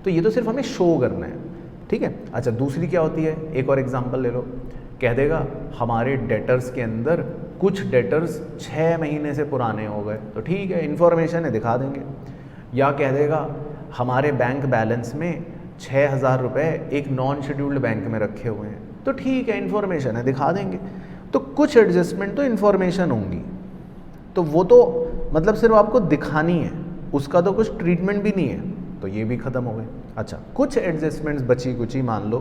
तो ये तो सिर्फ हमें शो करना है, ठीक है। अच्छा, दूसरी क्या होती है, एक और एग्जांपल ले लो, कह देगा हमारे डेटर्स के अंदर कुछ डेटर्स 6 महीने से पुराने हो गए, तो ठीक है, इन्फॉर्मेशन है, दिखा देंगे। या कह देगा हमारे बैंक बैलेंस में 6,000 रुपये एक नॉन शेड्यूल्ड बैंक में रखे हुए हैं, तो ठीक है, इन्फॉर्मेशन है, दिखा देंगे। तो कुछ एडजस्टमेंट तो इन्फॉर्मेशन होंगी, तो वो तो मतलब सिर्फ आपको दिखानी है, उसका तो कुछ ट्रीटमेंट भी नहीं है, तो ये भी ख़त्म हो गए। अच्छा, कुछ एडजस्टमेंट्स बची कुची, मान लो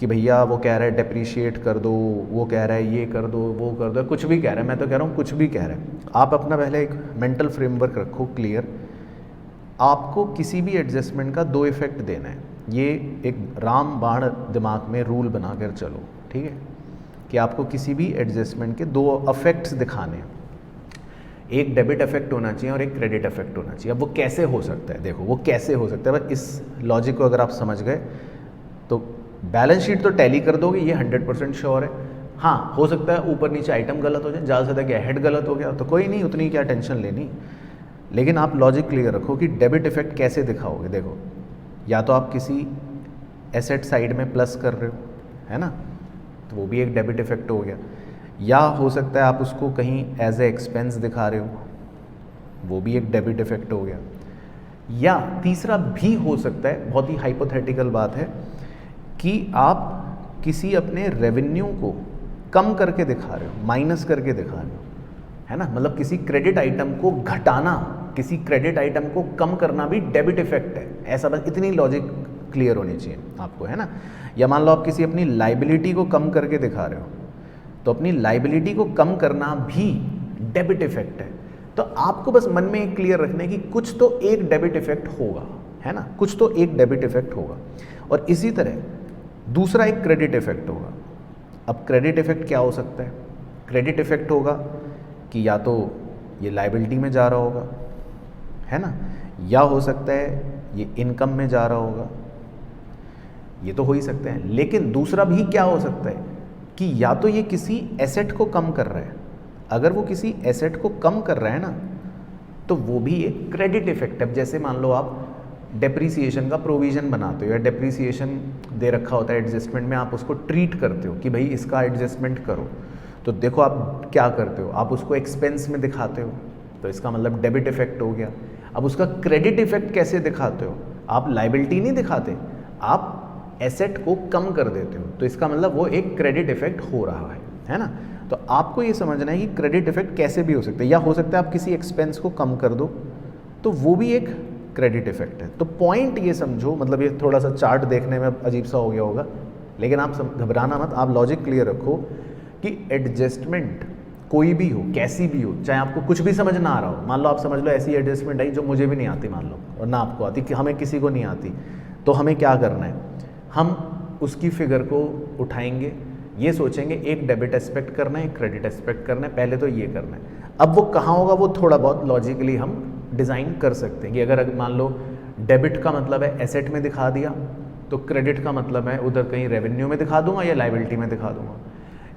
कि भैया वो कह रहा है डेप्रीशिएट कर दो, वो कह रहा है ये कर दो, वो कर दो, कुछ भी कह रहा है, मैं तो कह रहा हूँ कुछ भी कह रहा है। आप अपना पहले एक मेंटल फ्रेमवर्क रखो क्लियर, आपको किसी भी एडजस्टमेंट का 2 इफेक्ट देना है, ये एक राम बाण दिमाग में रूल बना कर चलो, ठीक है, कि आपको किसी भी एडजस्टमेंट के 2 इफेक्ट्स दिखाने हैं, एक डेबिट इफेक्ट होना चाहिए और एक क्रेडिट इफेक्ट होना चाहिए। अब वो कैसे हो सकता है, देखो वो कैसे हो सकता है, बस इस लॉजिक को अगर आप समझ गए तो बैलेंस शीट तो टैली कर दोगे, ये 100% श्योर है। हाँ, हो सकता है ऊपर नीचे आइटम गलत हो जाए, ज़्यादा से ज़्यादा हेड गलत हो गया तो कोई नहीं, उतनी क्या टेंशन लेनी, लेकिन आप लॉजिक क्लियर रखो कि डेबिट इफेक्ट कैसे दिखाओगे। देखो, या तो आप किसी एसेट साइड में प्लस कर रहे हो, है ना, तो वो भी एक डेबिट इफेक्ट हो गया, या हो सकता है आप उसको कहीं एज ए एक्सपेंस दिखा रहे हो, वो भी एक डेबिट इफेक्ट हो गया। या तीसरा भी हो सकता है, बहुत ही हाइपोथेटिकल बात है, कि आप किसी अपने रेवेन्यू को कम करके दिखा रहे हो, माइनस करके दिखा रहे हो, है ना, मतलब किसी क्रेडिट आइटम को घटाना, किसी क्रेडिट आइटम को कम करना भी डेबिट इफेक्ट है, ऐसा बस इतनी लॉजिक क्लियर होनी चाहिए आपको, है ना। या मान लो आप किसी अपनी लाइबिलिटी को कम करके दिखा रहे हो, तो अपनी लाइबिलिटी को कम करना भी डेबिट इफेक्ट है। तो आपको बस मन में एक क्लियर रखना है कि कुछ तो एक डेबिट इफेक्ट होगा, है ना, कुछ तो एक डेबिट इफेक्ट होगा। और इसी तरह दूसरा एक क्रेडिट इफेक्ट होगा। अब क्रेडिट इफेक्ट क्या हो सकता है, क्रेडिट इफेक्ट होगा कि या तो ये लाइबिलिटी में जा रहा होगा, है ना, या हो सकता है ये इनकम में जा रहा होगा, ये तो हो ही सकते हैं। लेकिन दूसरा भी क्या हो सकता है कि या तो ये किसी एसेट को कम कर रहा है, अगर वो किसी एसेट को कम कर रहा है ना, तो वो भी एक क्रेडिट इफेक्ट है। जैसे मान लो आप डेप्रीसिएशन का प्रोविज़न बनाते हो, या डेप्रीसिएशन दे रखा होता है एडजस्टमेंट में, आप उसको ट्रीट करते हो कि भाई इसका एडजस्टमेंट करो, तो देखो आप क्या करते हो, आप उसको एक्सपेंस में दिखाते हो, तो इसका मतलब डेबिट इफेक्ट हो गया। अब उसका क्रेडिट इफेक्ट कैसे दिखाते हो, आप लाइबिलिटी नहीं दिखाते, आप एसेट को कम कर देते हो, तो इसका मतलब वो एक क्रेडिट इफेक्ट हो रहा है ना। तो आपको ये समझना है कि क्रेडिट इफेक्ट कैसे भी हो सकता है, या हो सकता है आप किसी एक्सपेंस को कम कर दो, तो वो भी एक क्रेडिट इफेक्ट है। तो पॉइंट ये समझो, मतलब ये थोड़ा सा चार्ट देखने में अजीब सा हो गया होगा, लेकिन आप घबराना मत, आप लॉजिक क्लियर रखो कि एडजस्टमेंट कोई भी हो, कैसी भी हो, चाहे आपको कुछ भी समझ ना आ रहा हो, मान लो आप समझ लो ऐसी एडजस्टमेंट आई जो मुझे भी नहीं आती, मान लो, और ना आपको आती, कि हमें किसी को नहीं आती, तो हमें क्या करना है, हम उसकी फिगर को उठाएंगे, ये सोचेंगे एक डेबिट एस्पेक्ट करना है, एक क्रेडिट एस्पेक्ट करना है, पहले तो ये करना है। अब वो कहाँ होगा, वो थोड़ा बहुत लॉजिकली हम डिज़ाइन कर सकते हैं कि अगर मान लो डेबिट का मतलब है एसेट में दिखा दिया, तो क्रेडिट का मतलब है उधर कहीं रेवेन्यू में दिखा दूंगा या लाइबिलिटी में दिखा दूंगा,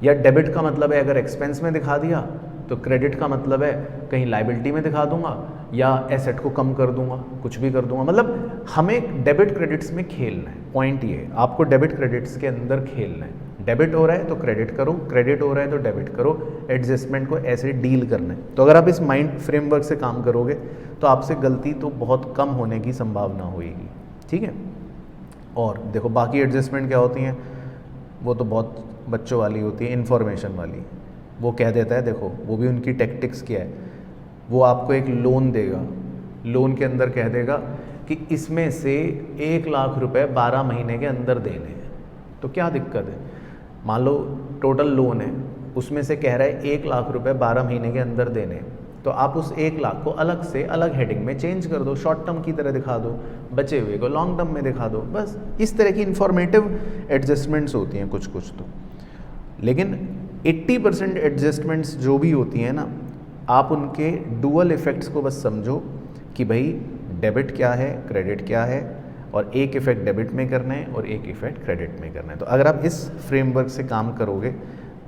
या डेबिट का मतलब है अगर एक्सपेंस में दिखा दिया, तो क्रेडिट का मतलब है कहीं लाइबिलिटी में दिखा दूंगा या एसेट को कम कर दूंगा, कुछ भी कर दूंगा। मतलब हमें डेबिट क्रेडिट्स में खेलना है, पॉइंट ये है, आपको डेबिट क्रेडिट्स के अंदर खेलना है। डेबिट हो रहा है तो क्रेडिट करो, क्रेडिट हो रहा है तो डेबिट करो, एडजस्टमेंट को ऐसे डील करना है। तो अगर आप इस माइंड फ्रेमवर्क से काम करोगे तो आपसे गलती तो बहुत कम होने की संभावना होगी, ठीक है। और देखो बाकी एडजस्टमेंट क्या होती हैं, वो तो बहुत बच्चों वाली होती है, इन्फॉर्मेशन वाली, वो कह देता है देखो, वो भी उनकी टैक्टिक्स क्या है, वो आपको एक लोन देगा, लोन के अंदर कह देगा कि इसमें से 1,00,000 रुपए 12 महीने के अंदर देने हैं। तो क्या दिक्कत है, मान लो टोटल लोन है, उसमें से कह रहा है 1,00,000 रुपए 12 महीने के अंदर देने हैं, तो आप उस 1,00,000 को अलग से अलग हेडिंग में चेंज कर दो, शॉर्ट टर्म की तरह दिखा दो, बचे हुए को लॉन्ग टर्म में दिखा दो। बस इस तरह की इंफॉर्मेटिव एडजस्टमेंट्स होती हैं कुछ कुछ तो। लेकिन 80% एडजस्टमेंट्स जो भी होती हैं ना, आप उनके डुअल इफ़ेक्ट्स को बस समझो कि भाई डेबिट क्या है, क्रेडिट क्या है, और एक इफ़ेक्ट डेबिट में करना है और एक इफ़ेक्ट क्रेडिट में करना है। तो अगर आप इस फ्रेमवर्क से काम करोगे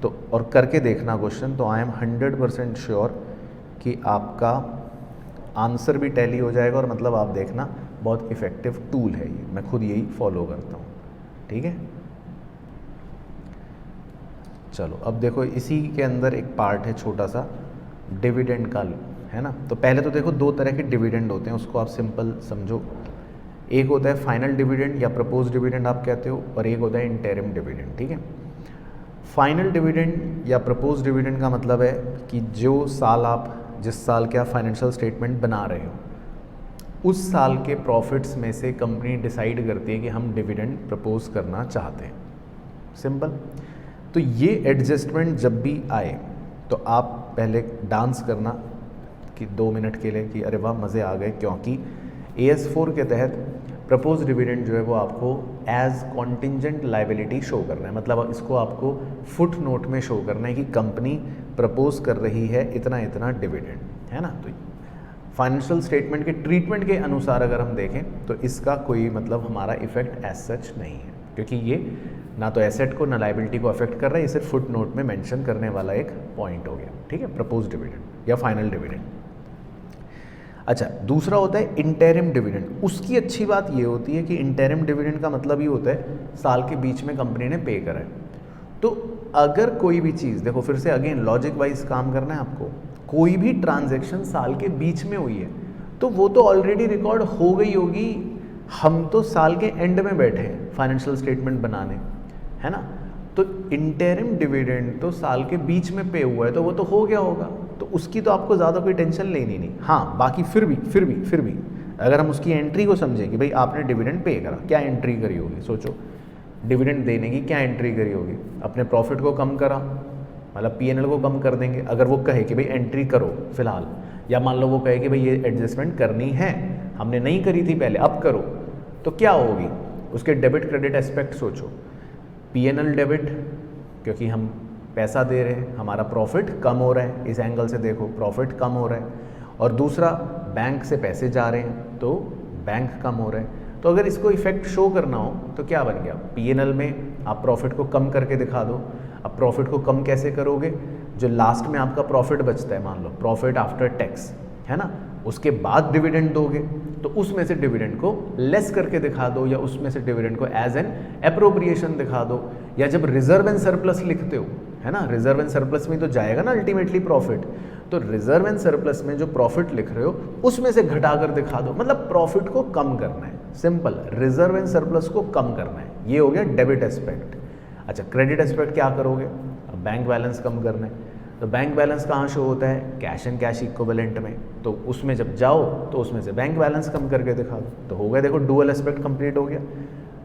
तो और करके देखना क्वेश्चन, तो आई एम 100% श्योर कि आपका आंसर भी टैली हो जाएगा, और मतलब आप देखना बहुत इफ़ेक्टिव टूल है ये, मैं खुद यही फॉलो करता हूँ। ठीक है, चलो अब देखो इसी के अंदर एक पार्ट है छोटा सा, डिविडेंड का, है ना। तो पहले तो देखो दो तरह के डिविडेंड होते हैं, उसको आप सिंपल समझो। एक होता है फाइनल डिविडेंड या प्रपोज डिविडेंड आप कहते हो, और एक होता है इंटरिम डिविडेंड। ठीक है, फाइनल डिविडेंड या प्रपोज डिविडेंड का मतलब है कि जो साल आप, जिस साल के आप फाइनेंशियल स्टेटमेंट बना रहे हो, उस साल के प्रॉफिट्स में से कंपनी डिसाइड करती है कि हम डिविडेंड प्रपोज करना चाहते हैं। सिंपल। तो ये एडजस्टमेंट जब भी आए तो आप पहले डांस करना कि 2 मिनट के लिए कि अरे वाह मज़े आ गए, क्योंकि AS4 के तहत प्रपोज डिविडेंड जो है वो आपको एज कॉन्टिजेंट लाइबिलिटी शो करना है। मतलब इसको आपको फुट नोट में शो करना है कि कंपनी प्रपोज कर रही है इतना इतना डिविडेंड, है ना। तो फाइनेंशियल स्टेटमेंट के ट्रीटमेंट के अनुसार अगर हम देखें तो इसका कोई मतलब हमारा इफेक्ट एज सच नहीं है, क्योंकि ये ना तो एसेट को ना लाइबिलिटी को अफेक्ट कर रहा है, ये सिर्फ फुट नोट में मेंशन करने वाला एक पॉइंट हो गया। ठीक है, प्रपोज डिविडेंड या फाइनल डिविडेंड। अच्छा, दूसरा होता है इंटरिम डिविडेंड। उसकी अच्छी बात ये होती है कि इंटरिम डिविडेंड का मतलब ये होता है साल के बीच में कंपनी ने पे करा है। तो अगर कोई भी चीज़, देखो फिर से अगेन लॉजिक वाइज काम करना है आपको, कोई भी ट्रांजैक्शन साल के बीच में हुई है तो वो तो ऑलरेडी रिकॉर्ड हो गई होगी। हम तो साल के एंड में बैठे हैं फाइनेंशियल स्टेटमेंट बनाने, है ना। तो इंटरिम डिविडेंड तो साल के बीच में पे हुआ है तो वो तो हो गया होगा, तो उसकी तो आपको ज़्यादा कोई टेंशन लेनी नहीं। हाँ, बाकी फिर भी अगर हम उसकी एंट्री को समझें कि भाई आपने डिविडेंड पे करा, क्या एंट्री करी होगी, सोचो डिविडेंड देने की क्या एंट्री करी होगी। अपने प्रॉफिट को कम करा, मतलब P&L को कम कर देंगे। अगर वो कहे कि भाई एंट्री करो फिलहाल, या मान लो वो कहे कि भाई ये एडजस्टमेंट करनी है, हमने नहीं करी थी पहले, अब करो, तो क्या होगी उसके डेबिट क्रेडिट एस्पेक्ट सोचो। P&L डेबिट, क्योंकि हम पैसा दे रहे हैं, हमारा प्रॉफिट कम हो रहा है, इस एंगल से देखो प्रॉफिट कम हो रहा है। और दूसरा, बैंक से पैसे जा रहे हैं तो बैंक कम हो रहा है। तो अगर इसको इफेक्ट शो करना हो तो क्या बन गया, P&L में आप प्रॉफिट को कम करके दिखा दो। अब प्रॉफिट को कम कैसे करोगे, जो लास्ट में आपका प्रॉफिट बचता है, मान लो प्रॉफिट आफ्टर टैक्स, है ना, उसके बाद डिविडेंड दोगे तो उसमें से डिविडेंड को लेस करके दिखा दो, या उसमें से डिविडेंड को एज एन एप्रोप्रिएशन दिखा दो। या जब रिजर्व एंड सरप्लस लिखते हो, है ना, रिजर्व एंड सरप्लस में तो जाएगा ना अल्टीमेटली प्रॉफिट, तो रिजर्व एंड सरप्लस में जो प्रॉफिट लिख रहे हो उसमें से घटाकर दिखा दो, मतलब प्रॉफिट को कम करना है। सिंपल, रिजर्व एंड सरप्लस को कम करना है, ये हो गया डेबिट एस्पेक्ट। अच्छा, क्रेडिट एस्पेक्ट क्या करोगे, अब बैंक बैलेंस कम करना है, तो बैंक बैलेंस कहाँ शो होता है, कैश एंड कैश इक्विवेलेंट में, तो उसमें जब जाओ तो उसमें से बैंक बैलेंस कम करके दिखा दो, तो हो गया, देखो डुअल एस्पेक्ट कंप्लीट हो गया।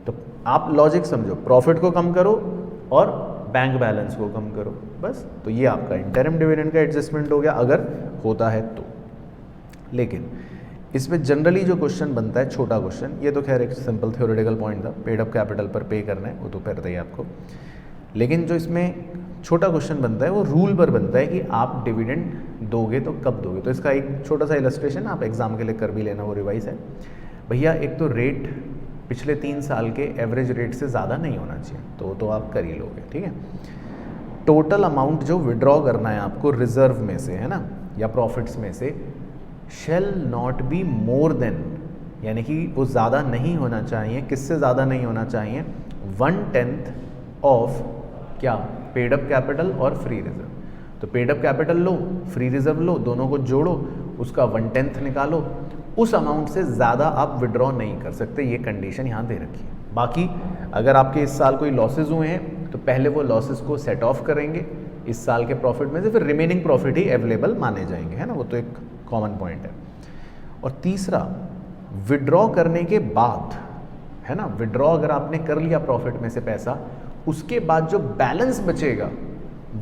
तो आप लॉजिक समझो, प्रॉफिट को कम करो और बैंक बैलेंस को कम करो, बस। तो ये आपका इंटरिम डिविडेंड का एडजस्टमेंट हो गया अगर होता है तो। लेकिन इसमें जनरली जो क्वेश्चन बनता है, छोटा क्वेश्चन, ये तो खैर एक सिंपल थ्योरेटिकल पॉइंट था, पेड अप कैपिटल पर पे करना है, वो तो पता ही आपको। लेकिन जो इसमें छोटा क्वेश्चन बनता है वो रूल पर बनता है कि आप डिविडेंड दोगे तो कब दोगे। तो इसका एक छोटा सा इलस्ट्रेशन आप एग्जाम के लिए कर भी लेना, वो रिवाइज है भैया। एक तो रेट पिछले 3 साल के एवरेज रेट से ज़्यादा नहीं होना चाहिए, तो आप कर ही लोगे, ठीक है। टोटल अमाउंट जो विड्रॉ करना है आपको रिजर्व में से, है ना, या प्रॉफिट्स में से, shall not be more than, यानी कि वो ज़्यादा नहीं होना चाहिए। किससे ज़्यादा नहीं होना चाहिए, 1/10 ऑफ क्या, पेड अप कैपिटल और फ्री रिजर्व। तो पेड अप कैपिटल लो, फ्री रिजर्व लो, दोनों को जोड़ो, उसका 1/10 निकालो, उस अमाउंट से ज़्यादा आप विड्रॉ नहीं कर सकते, ये कंडीशन यहाँ दे रखी है। बाकी अगर आपके इस साल कोई लॉसेज हुए हैं तो पहले वो लॉसेस को सेट ऑफ करेंगे इस साल के प्रॉफिट में से, फिर रिमेनिंग प्रॉफिट ही अवेलेबल माने जाएंगे, है ना, वो तो एक कॉमन पॉइंट है। और तीसरा, विड्रॉ करने के बाद, है ना, विड्रॉ अगर आपने कर लिया प्रॉफिट में से पैसा, उसके बाद जो बैलेंस बचेगा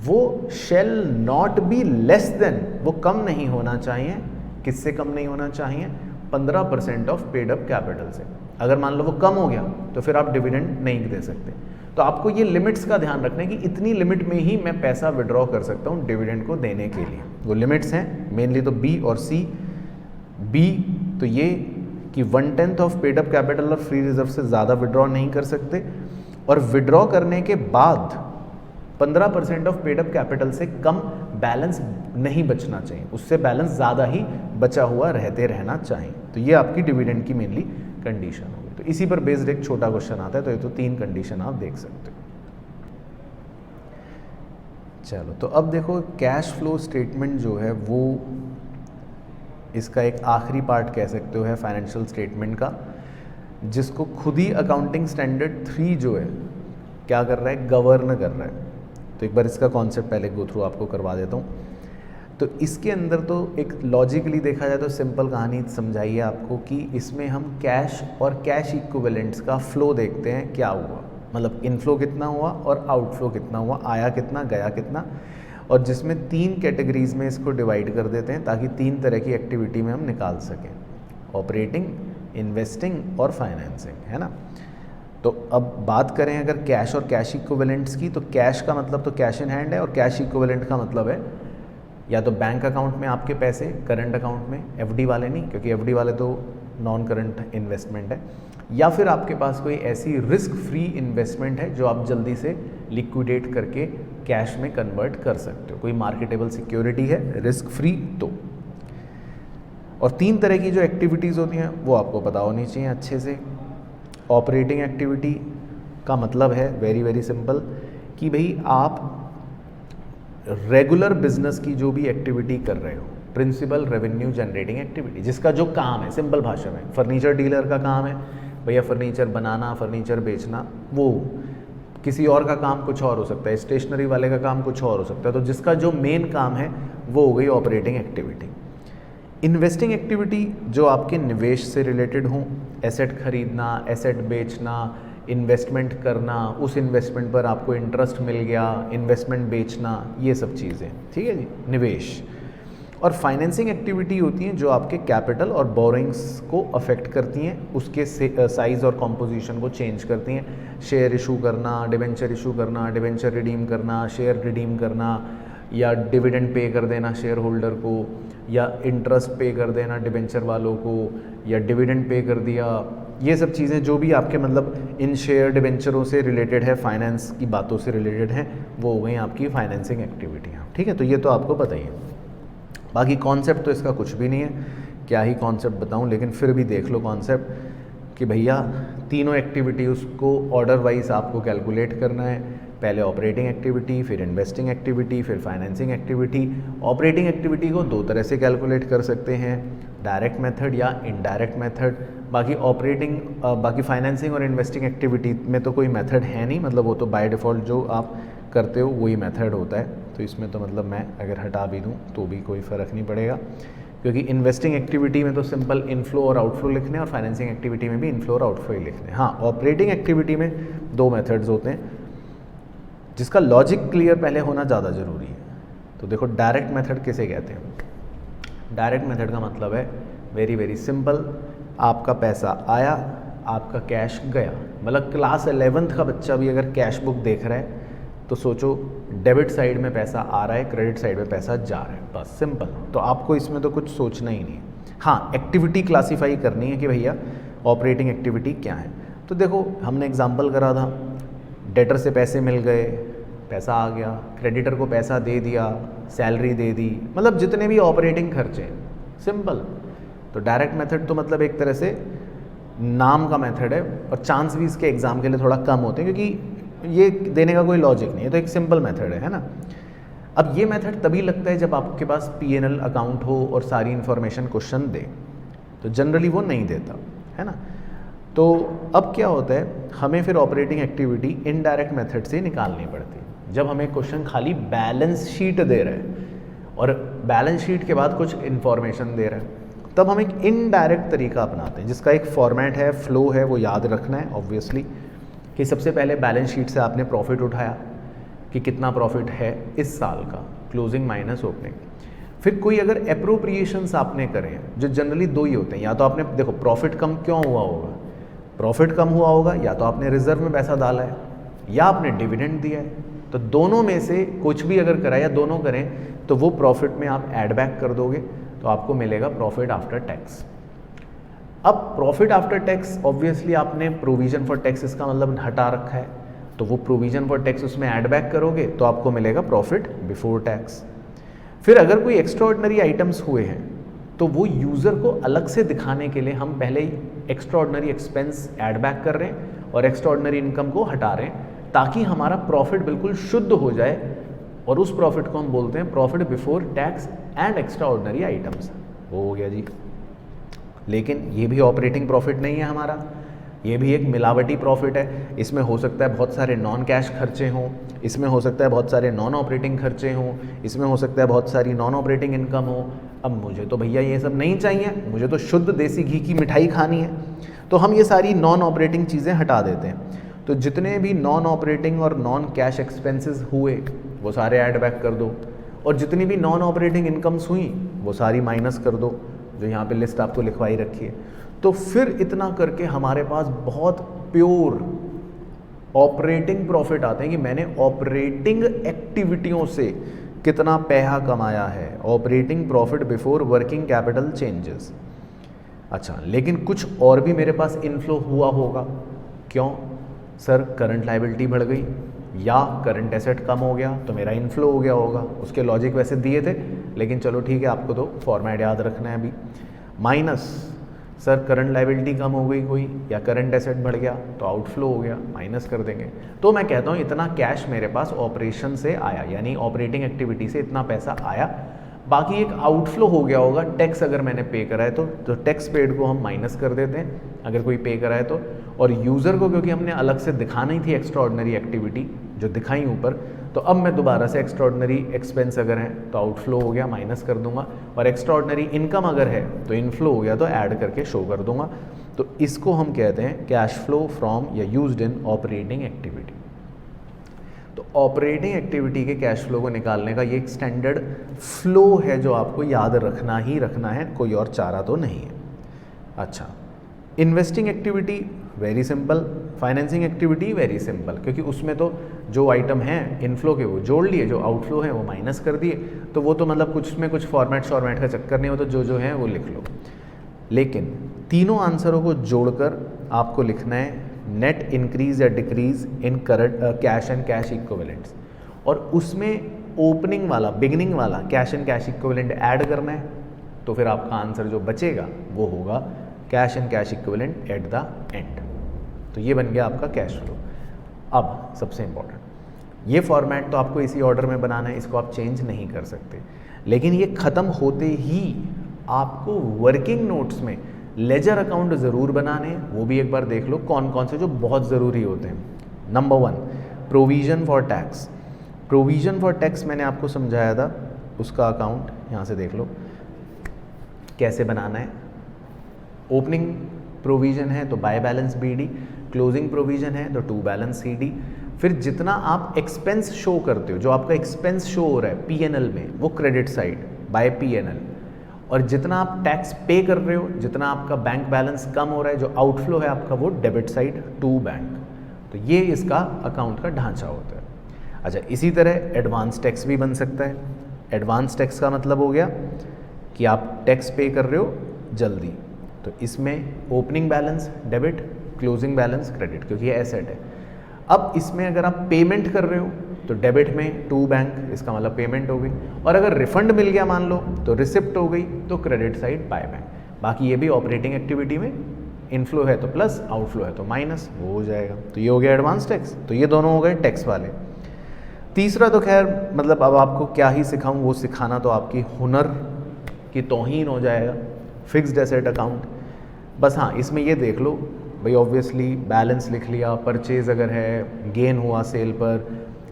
वो shall not be less than, वो कम नहीं होना चाहिए, किससे कम नहीं होना चाहिए, 15% ऑफ पेड अप कैपिटल से। अगर मान लो वो कम हो गया तो फिर आप डिविडेंड नहीं दे सकते। तो आपको ये लिमिट्स का ध्यान रखना है कि इतनी लिमिट में ही मैं पैसा विड्रॉ कर सकता हूँ डिविडेंड को देने के लिए। वो लिमिट्स हैं मेनली तो बी और सी। बी तो ये कि 1/10 ऑफ पेड अप कैपिटल और फ्री रिजर्व से ज़्यादा विड्रॉ नहीं कर सकते, और विड्रॉ करने के बाद 15% ऑफ पेड अप कैपिटल से कम बैलेंस नहीं बचना चाहिए, उससे बैलेंस ज़्यादा ही बचा हुआ रहते रहना चाहिए। तो ये आपकी डिविडेंड की मेनली कंडीशन होगी। तो इसी पर बेस्ड एक छोटा क्वेश्चन आता है, तो ये तो 3 कंडीशन आप देख सकते हो। चलो, तो अब देखो कैश फ्लो स्टेटमेंट जो है वो इसका एक आखिरी पार्ट कह सकते हो है फाइनेंशियल स्टेटमेंट का, जिसको खुद ही अकाउंटिंग स्टैंडर्ड 3 जो है क्या कर रहा है, गवर्न कर रहा है। तो एक बार इसका कॉन्सेप्ट पहले गो थ्रू आपको करवा देता हूँ। तो इसके अंदर तो एक लॉजिकली देखा जाए तो सिंपल कहानी समझाइए आपको कि इसमें हम कैश और कैश इक्विवेलेंट्स का फ्लो देखते हैं, क्या हुआ, मतलब इनफ्लो कितना हुआ और आउटफ्लो कितना हुआ, आया कितना गया कितना, और जिसमें 3 कैटेगरीज में इसको डिवाइड कर देते हैं ताकि 3 तरह की एक्टिविटी में हम निकाल सकें, ऑपरेटिंग, इन्वेस्टिंग और फाइनेंसिंग, है ना। तो अब बात करें अगर कैश और कैश इक्विवेलेंट्स की, तो कैश का मतलब तो कैश इन हैंड है, और कैश इक्विवेलेंट का मतलब है या तो बैंक अकाउंट में आपके पैसे, करंट अकाउंट में, एफडी वाले नहीं, क्योंकि एफडी वाले तो नॉन करंट इन्वेस्टमेंट है, या फिर आपके पास कोई ऐसी रिस्क फ्री इन्वेस्टमेंट है जो आप जल्दी से लिक्विडेट करके कैश में कन्वर्ट कर सकते हो, कोई मार्केटेबल सिक्योरिटी है रिस्क फ्री। तो और 3 तरह की जो एक्टिविटीज़ होती हैं वो आपको पता होनी चाहिए अच्छे से। ऑपरेटिंग एक्टिविटी का मतलब है वेरी वेरी सिंपल कि भाई आप रेगुलर बिजनेस की जो भी एक्टिविटी कर रहे हो, प्रिंसिपल रेवेन्यू जनरेटिंग एक्टिविटी, जिसका जो काम है सिंपल भाषा में, फर्नीचर डीलर का काम है भैया फर्नीचर बनाना, फर्नीचर बेचना, वो किसी और का काम कुछ और हो सकता है, स्टेशनरी वाले का काम कुछ और हो सकता है। तो जिसका जो मेन काम है वो हो गई ऑपरेटिंग एक्टिविटी। इन्वेस्टिंग एक्टिविटी जो आपके निवेश से रिलेटेड हों, एसेट खरीदना, एसेट बेचना, इन्वेस्टमेंट करना, उस इन्वेस्टमेंट पर आपको इंटरेस्ट मिल गया, इन्वेस्टमेंट बेचना, ये सब चीज़ें, ठीक है जी, निवेश। और फाइनेंसिंग एक्टिविटी होती हैं जो आपके कैपिटल और बोरिंग्स को अफेक्ट करती हैं, उसके साइज़ और कॉम्पोजिशन को चेंज करती हैं। शेयर इशू करना, डिबेंचर इशू करना, डिबेंचर रिडीम करना, शेयर रिडीम करना, या डिविडेंड पे कर देना शेयर होल्डर को, या इंटरेस्ट पे कर देना डिबेंचर वालों को, या डिविडेंड पे कर दिया, ये सब चीज़ें जो भी आपके मतलब इन शेयर डिबेंचरों से रिलेटेड है, फाइनेंस की बातों से रिलेटेड हैं, वो हो गई आपकी फाइनेंसिंग एक्टिविटियाँ, ठीक है। तो ये तो आपको पता ही है। बाकी कॉन्सेप्ट तो इसका कुछ भी नहीं है, क्या ही कॉन्सेप्ट बताऊँ, लेकिन फिर भी देख लो कॉन्सेप्ट कि भैया तीनों एक्टिविटी उसको ऑर्डर वाइज आपको कैलकुलेट करना है। पहले ऑपरेटिंग एक्टिविटी, फिर इन्वेस्टिंग एक्टिविटी, फिर फाइनेंसिंग एक्टिविटी। ऑपरेटिंग एक्टिविटी को 2 तरह से कैलकुलेट कर सकते हैं, डायरेक्ट मेथड या इनडायरेक्ट मेथड। बाकी फाइनेंसिंग और इन्वेस्टिंग एक्टिविटी में तो कोई मेथड है नहीं, मतलब वो तो बाय डिफ़ॉल्ट जो आप करते हो वही मेथड होता है। तो इसमें तो मतलब मैं अगर हटा भी दूँ तो भी कोई फ़र्क नहीं पड़ेगा, क्योंकि इन्वेस्टिंग एक्टिविटी में तो सिंपल इनफ्लो और आउटफ्लो लिखने, और फाइनेंसिंग एक्टिविटी में भी इनफ्लो और आउटफ्लो ही लिखने। हाँ, ऑपरेटिंग एक्टिविटी में 2 मेथड्स होते हैं, जिसका लॉजिक क्लियर पहले होना ज़्यादा ज़रूरी है। तो देखो डायरेक्ट मेथड किसे कहते हैं। डायरेक्ट मेथड का मतलब है वेरी वेरी सिंपल, आपका पैसा आया, आपका कैश गया। मतलब क्लास 11th का बच्चा भी अगर कैश बुक देख रहा है तो सोचो डेबिट साइड में पैसा आ रहा है, क्रेडिट साइड में पैसा जा रहा है, बस सिंपल। तो आपको इसमें तो कुछ सोचना ही नहीं है। हाँ, एक्टिविटी क्लासीफाई करनी है कि भैया ऑपरेटिंग एक्टिविटी क्या है। तो देखो हमने एग्जांपल करा था, डेटर से पैसे मिल गए, पैसा आ गया, क्रेडिटर को पैसा दे दिया, सैलरी दे दी, मतलब जितने भी ऑपरेटिंग खर्चे, सिंपल। तो डायरेक्ट मेथड तो मतलब एक तरह से नाम का मेथड है, और चांस भी इसके एग्ज़ाम के लिए थोड़ा कम होते हैं क्योंकि ये देने का कोई लॉजिक नहीं है, तो एक सिंपल मेथड है ना। अब ये मेथड तभी लगता है जब आपके पास P&L अकाउंट हो और सारी इन्फॉर्मेशन क्वेश्चन दे, तो जनरली वो नहीं देता, है ना। तो अब क्या होता है, हमें फिर ऑपरेटिंग एक्टिविटी इनडायरेक्ट मेथड से निकालनी पड़ती है। जब हमें क्वेश्चन खाली बैलेंस शीट दे रहा है और बैलेंस शीट के बाद कुछ इन्फॉर्मेशन दे रहा है, तब हम एक इनडायरेक्ट तरीका अपनाते हैं जिसका एक फॉर्मेट है, फ्लो है, वो याद रखना है ऑब्वियसली। कि सबसे पहले बैलेंस शीट से आपने प्रॉफिट उठाया कि कितना प्रॉफिट है इस साल का, क्लोजिंग माइनस ओपनिंग। फिर कोई अगर एप्रोप्रिएशंस आपने करे हैं, जो जनरली दो ही होते हैं, या तो आपने देखो प्रॉफिट कम क्यों हुआ होगा, प्रॉफिट कम हुआ होगा या तो आपने रिजर्व में पैसा डाला है या आपने डिविडेंड दिया है। तो दोनों में से कुछ भी अगर करा या दोनों करें तो वो प्रॉफिट में आप ऐड बैक कर दोगे तो आपको मिलेगा प्रॉफिट आफ्टर टैक्स। अब प्रॉफिट आफ्टर टैक्स ऑब्वियसली आपने प्रोविजन फॉर टैक्स इसका मतलब हटा रखा है, तो वो प्रोविजन फॉर टैक्स उसमें ऐड बैक करोगे तो आपको मिलेगा प्रॉफिट बिफोर टैक्स। फिर अगर कोई एक्स्ट्राऑर्डिनरी आइटम्स हुए हैं तो वो यूज़र को अलग से दिखाने के लिए हम पहले ही एक्स्ट्राऑर्डिनरी एक्सपेंस ऐड बैक कर रहे हैं और एक्स्ट्राऑर्डिनरी इनकम को हटा रहे हैं, ताकि हमारा प्रॉफिट बिल्कुल शुद्ध हो जाए। और उस प्रॉफिट को हम बोलते हैं profit before tax and extraordinary items. वो हो गया जी। लेकिन ये भी ऑपरेटिंग प्रॉफिट नहीं है हमारा, ये भी एक मिलावटी प्रॉफिट है। इसमें हो सकता है बहुत सारे नॉन कैश खर्चे हों, इसमें हो सकता है बहुत सारे नॉन ऑपरेटिंग खर्चे हों, इसमें हो सकता है बहुत सारी नॉन ऑपरेटिंग इनकम हो। अब मुझे तो भैया ये सब नहीं चाहिए, मुझे तो शुद्ध देसी घी की मिठाई खानी है, तो हम ये सारी नॉन ऑपरेटिंग चीज़ें हटा देते हैं। तो जितने भी नॉन ऑपरेटिंग और नॉन कैश एक्सपेंसेस हुए वो सारे ऐड बैक कर दो, और जितनी भी नॉन ऑपरेटिंग इनकम्स हुई वो सारी माइनस कर दो, जो यहाँ पे लिस्ट आपको लिखवाई रखी है। तो फिर इतना करके हमारे पास बहुत प्योर ऑपरेटिंग प्रॉफिट आते हैं कि मैंने ऑपरेटिंग एक्टिविटियों से कितना पैसा कमाया है, operating profit before working capital changes. अच्छा, लेकिन कुछ और भी मेरे पास इनफ्लो हुआ होगा। क्यों सर? करंट लायबिलिटी बढ़ गई या करंट एसेट कम हो गया तो मेरा इनफ्लो हो गया होगा। उसके लॉजिक वैसे दिए थे, लेकिन चलो ठीक है, आपको तो फॉर्मेट याद रखना है अभी। माइनस सर करंट लायबिलिटी कम हो गई कोई, या करंट एसेट बढ़ गया तो आउटफ्लो हो गया, माइनस कर देंगे। तो मैं कहता हूँ इतना कैश मेरे पास ऑपरेशन से आया, यानी ऑपरेटिंग एक्टिविटी से इतना पैसा आया। बाकी एक आउटफ्लो हो गया होगा टैक्स, अगर मैंने पे करा है तो टैक्स पेड को हम माइनस कर देते हैं अगर कोई पे करा है तो। और यूज़र को क्योंकि हमने अलग से दिखानी थी एक्स्ट्राऑर्डिनरी एक्टिविटी जो दिखाई ऊपर, तो अब मैं दोबारा से एक्स्ट्राऑर्डिनरी एक्सपेंस अगर है तो आउटफ्लो हो गया, माइनस कर दूंगा, और एक्स्ट्राऑर्डिनरी इनकम अगर है तो इनफ्लो हो गया तो ऐड करके शो कर दूंगा। तो इसको हम कहते हैं कैश फ्लो फ्रॉम या यूज्ड इन ऑपरेटिंग एक्टिविटी। तो ऑपरेटिंग एक्टिविटी के कैश फ्लो को निकालने का ये एक स्टैंडर्ड फ्लो है जो आपको याद रखना ही रखना है, कोई और चारा तो नहीं है। अच्छा, investing activity very simple, financing activity very simple, क्योंकि उसमें तो जो आइटम हैं इनफ्लो के वो जोड़ लिए, जो आउटफ्लो है वो माइनस कर दिए, तो वो तो मतलब कुछ में कुछ फॉर्मेट का चक्कर नहीं हो, तो जो है वो लिख लो। लेकिन तीनों आंसरों को जोड़कर आपको लिखना है नेट इंक्रीज या decrease in current cash and cash equivalents, और उसमें ओपनिंग वाला, बिगिनिंग वाला cash and cash equivalent add करना है। तो फिर आपका आंसर जो बचेगा वो होगा cash and cash equivalent at the end. तो ये बन गया आपका कैश फ्लो। अब सबसे इंपॉर्टेंट, ये फॉर्मेट तो आपको इसी ऑर्डर में बनाना है, इसको आप चेंज नहीं कर सकते, लेकिन ये ख़त्म होते ही आपको वर्किंग नोट्स में लेजर अकाउंट ज़रूर बनाने हैं। वो भी एक बार देख लो कौन कौन से जो बहुत ज़रूरी होते हैं। Number 1, provision for tax. Provision for tax मैंने आपको समझाया था, उसका अकाउंट यहाँ से देख लो कैसे बनाना है। ओपनिंग प्रोविज़न है तो by balance BD, closing provision है तो टू बैलेंस CD। फिर जितना आप एक्सपेंस शो करते हो, जो आपका एक्सपेंस शो हो रहा है P&L में, वो क्रेडिट साइड बाय P&L, और जितना आप टैक्स पे कर रहे हो, जितना आपका बैंक बैलेंस कम हो रहा है, जो आउटफ्लो है आपका, वो डेबिट साइड टू बैंक। तो ये इसका अकाउंट का ढांचा होता है। अच्छा, इसी तरह एडवांस टैक्स भी बन सकता है। एडवांस टैक्स का मतलब हो गया कि आप टैक्स पे कर रहे हो जल्दी, तो इसमें opening balance debit, closing balance credit, क्योंकि ये एसेट है। अब इसमें अगर आप पेमेंट कर रहे हो तो डेबिट में टू बैंक, इसका मतलब पेमेंट हो गई, और अगर रिफंड मिल गया मान लो तो रिसिप्ट हो गई, तो क्रेडिट साइड बाय बैंक। बाकी ये भी ऑपरेटिंग एक्टिविटी में इनफ्लो है तो प्लस, आउटफ्लो है तो माइनस, वो हो जाएगा। तो ये हो गया एडवांस टैक्स। तो ये दोनों हो गए टैक्स वाले। तीसरा तो खैर मतलब अब आपको क्या ही सिखाऊं, वो सिखाना तो आपकी हुनर की तौहीन हो जाएगा, फिक्स्ड एसेट अकाउंट। बस हाँ, इसमें ये देख लो, भाई ऑब्वियसली बैलेंस लिख लिया, परचेज अगर है, गेन हुआ सेल पर,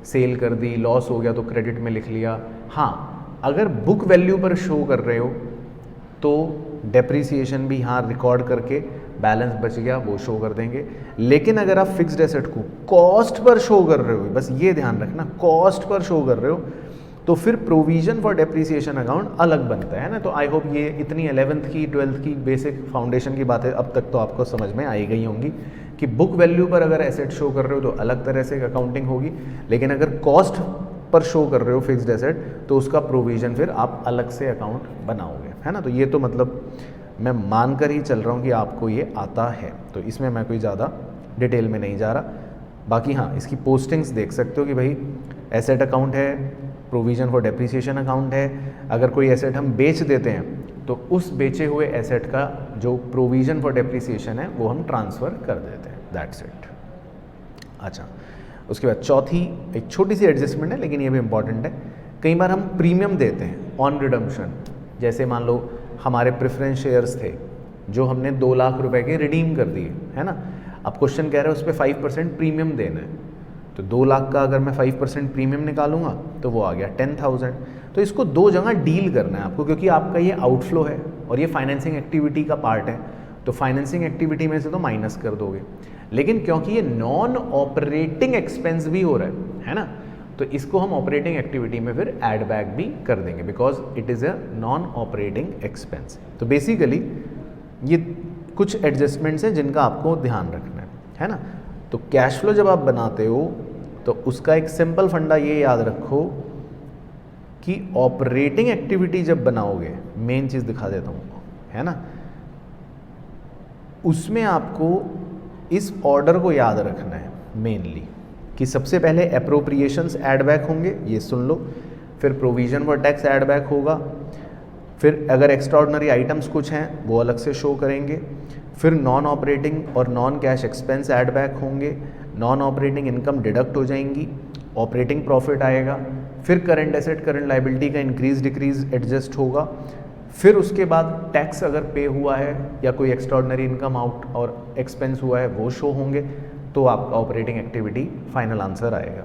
सेल कर दी, लॉस हो गया तो क्रेडिट में लिख लिया। हाँ, अगर बुक वैल्यू पर शो कर रहे हो तो डेप्रिसिएशन भी यहाँ रिकॉर्ड करके बैलेंस बच गया वो शो कर देंगे। लेकिन अगर आप फिक्स्ड एसेट को कॉस्ट पर शो कर रहे हो, बस ये ध्यान रखना, कॉस्ट पर शो कर रहे हो तो फिर प्रोविजन फॉर डेप्रिसिएशन अकाउंट अलग बनता है ना। तो आई होप ये इतनी 11th की 12th की बेसिक फाउंडेशन की बातें अब तक तो आपको समझ में आई गई होंगी कि बुक वैल्यू पर अगर एसेट शो कर रहे हो तो अलग तरह से अकाउंटिंग होगी, लेकिन अगर कॉस्ट पर शो कर रहे हो फिक्स्ड एसेट तो उसका प्रोविजन फिर आप अलग से अकाउंट बनाओगे, है ना। तो ये तो मतलब मैं मान कर ही चल रहा हूँ कि आपको ये आता है, तो इसमें मैं कोई ज़्यादा डिटेल में नहीं जा रहा। बाकी हाँ, इसकी पोस्टिंग्स देख सकते हो कि भाई एसेट अकाउंट है, प्रोविजन फॉर डेप्रिसिएशन अकाउंट है। अगर कोई एसेट हम बेच देते हैं तो उस बेचे हुए एसेट का जो प्रोविजन फॉर डेप्रिसिएशन है वो हम ट्रांसफ़र कर देते हैं, दैट्स इट। अच्छा, उसके बाद चौथी एक छोटी सी एडजस्टमेंट है लेकिन ये भी इम्पॉर्टेंट है। कई बार हम प्रीमियम देते हैं ऑन रिडम्पशन, जैसे मान लो हमारे प्रेफरेंस शेयर्स थे जो हमने 2 लाख रुपए के रिडीम कर दिए, है ना। अब क्वेश्चन कह रहे हैं उस पर 5% प्रीमियम देना है, तो 2 लाख का अगर मैं 5% प्रीमियम निकालूंगा तो वो आ गया 10,000। तो इसको 2 जगह डील करना है आपको, क्योंकि आपका ये आउटफ्लो है और ये फाइनेंसिंग एक्टिविटी का पार्ट है, तो फाइनेंसिंग एक्टिविटी में से तो माइनस कर दोगे, लेकिन क्योंकि ये नॉन ऑपरेटिंग एक्सपेंस भी हो रहा है ना, तो इसको हम ऑपरेटिंग एक्टिविटी में फिर ऐड बैक भी कर देंगे because it is a non operating expense. तो बेसिकली ये कुछ एडजस्टमेंट्स हैं जिनका आपको ध्यान रखना है ना। तो कैश फ्लो जब आप बनाते हो तो उसका एक सिंपल फंडा ये याद रखो कि ऑपरेटिंग एक्टिविटी जब बनाओगे, मेन चीज़ दिखा देता हूँ, है ना, उसमें आपको इस ऑर्डर को याद रखना है मेनली कि सबसे पहले एप्रोप्रिएशंस ऐड बैक होंगे, ये सुन लो, फिर provision for tax add back होगा, फिर अगर एक्स्ट्राऑर्डिनरी आइटम्स कुछ हैं वो अलग से शो करेंगे, फिर नॉन ऑपरेटिंग और non cash expense add back होंगे, नॉन ऑपरेटिंग इनकम डिडक्ट हो जाएंगी, ऑपरेटिंग प्रॉफिट आएगा, फिर करंट एसेट करंट लाइबिलिटी का इंक्रीज डिक्रीज एडजस्ट होगा, फिर उसके बाद टैक्स अगर पे हुआ है या कोई एक्स्ट्राऑर्डिनरी इनकम आउट और एक्सपेंस हुआ है वो शो होंगे, तो आपका ऑपरेटिंग एक्टिविटी फाइनल आंसर आएगा।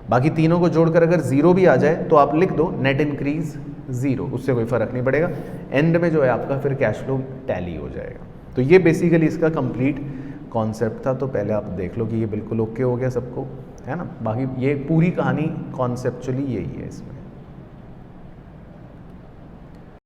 बाकी तीनों को जोड़कर अगर जीरो भी आ जाए तो आप लिख दो नेट इंक्रीज जीरो, उससे कोई फ़र्क नहीं पड़ेगा, एंड में जो है आपका फिर कैश फ्लो टैली हो जाएगा। तो ये बेसिकली इसका कंप्लीट कॉन्सेप्ट था। तो पहले आप देख लो कि ये बिल्कुल ओके हो गया सबको, है ना। बाकी ये पूरी कहानी कॉन्सेप्चुअली यही है इसमें।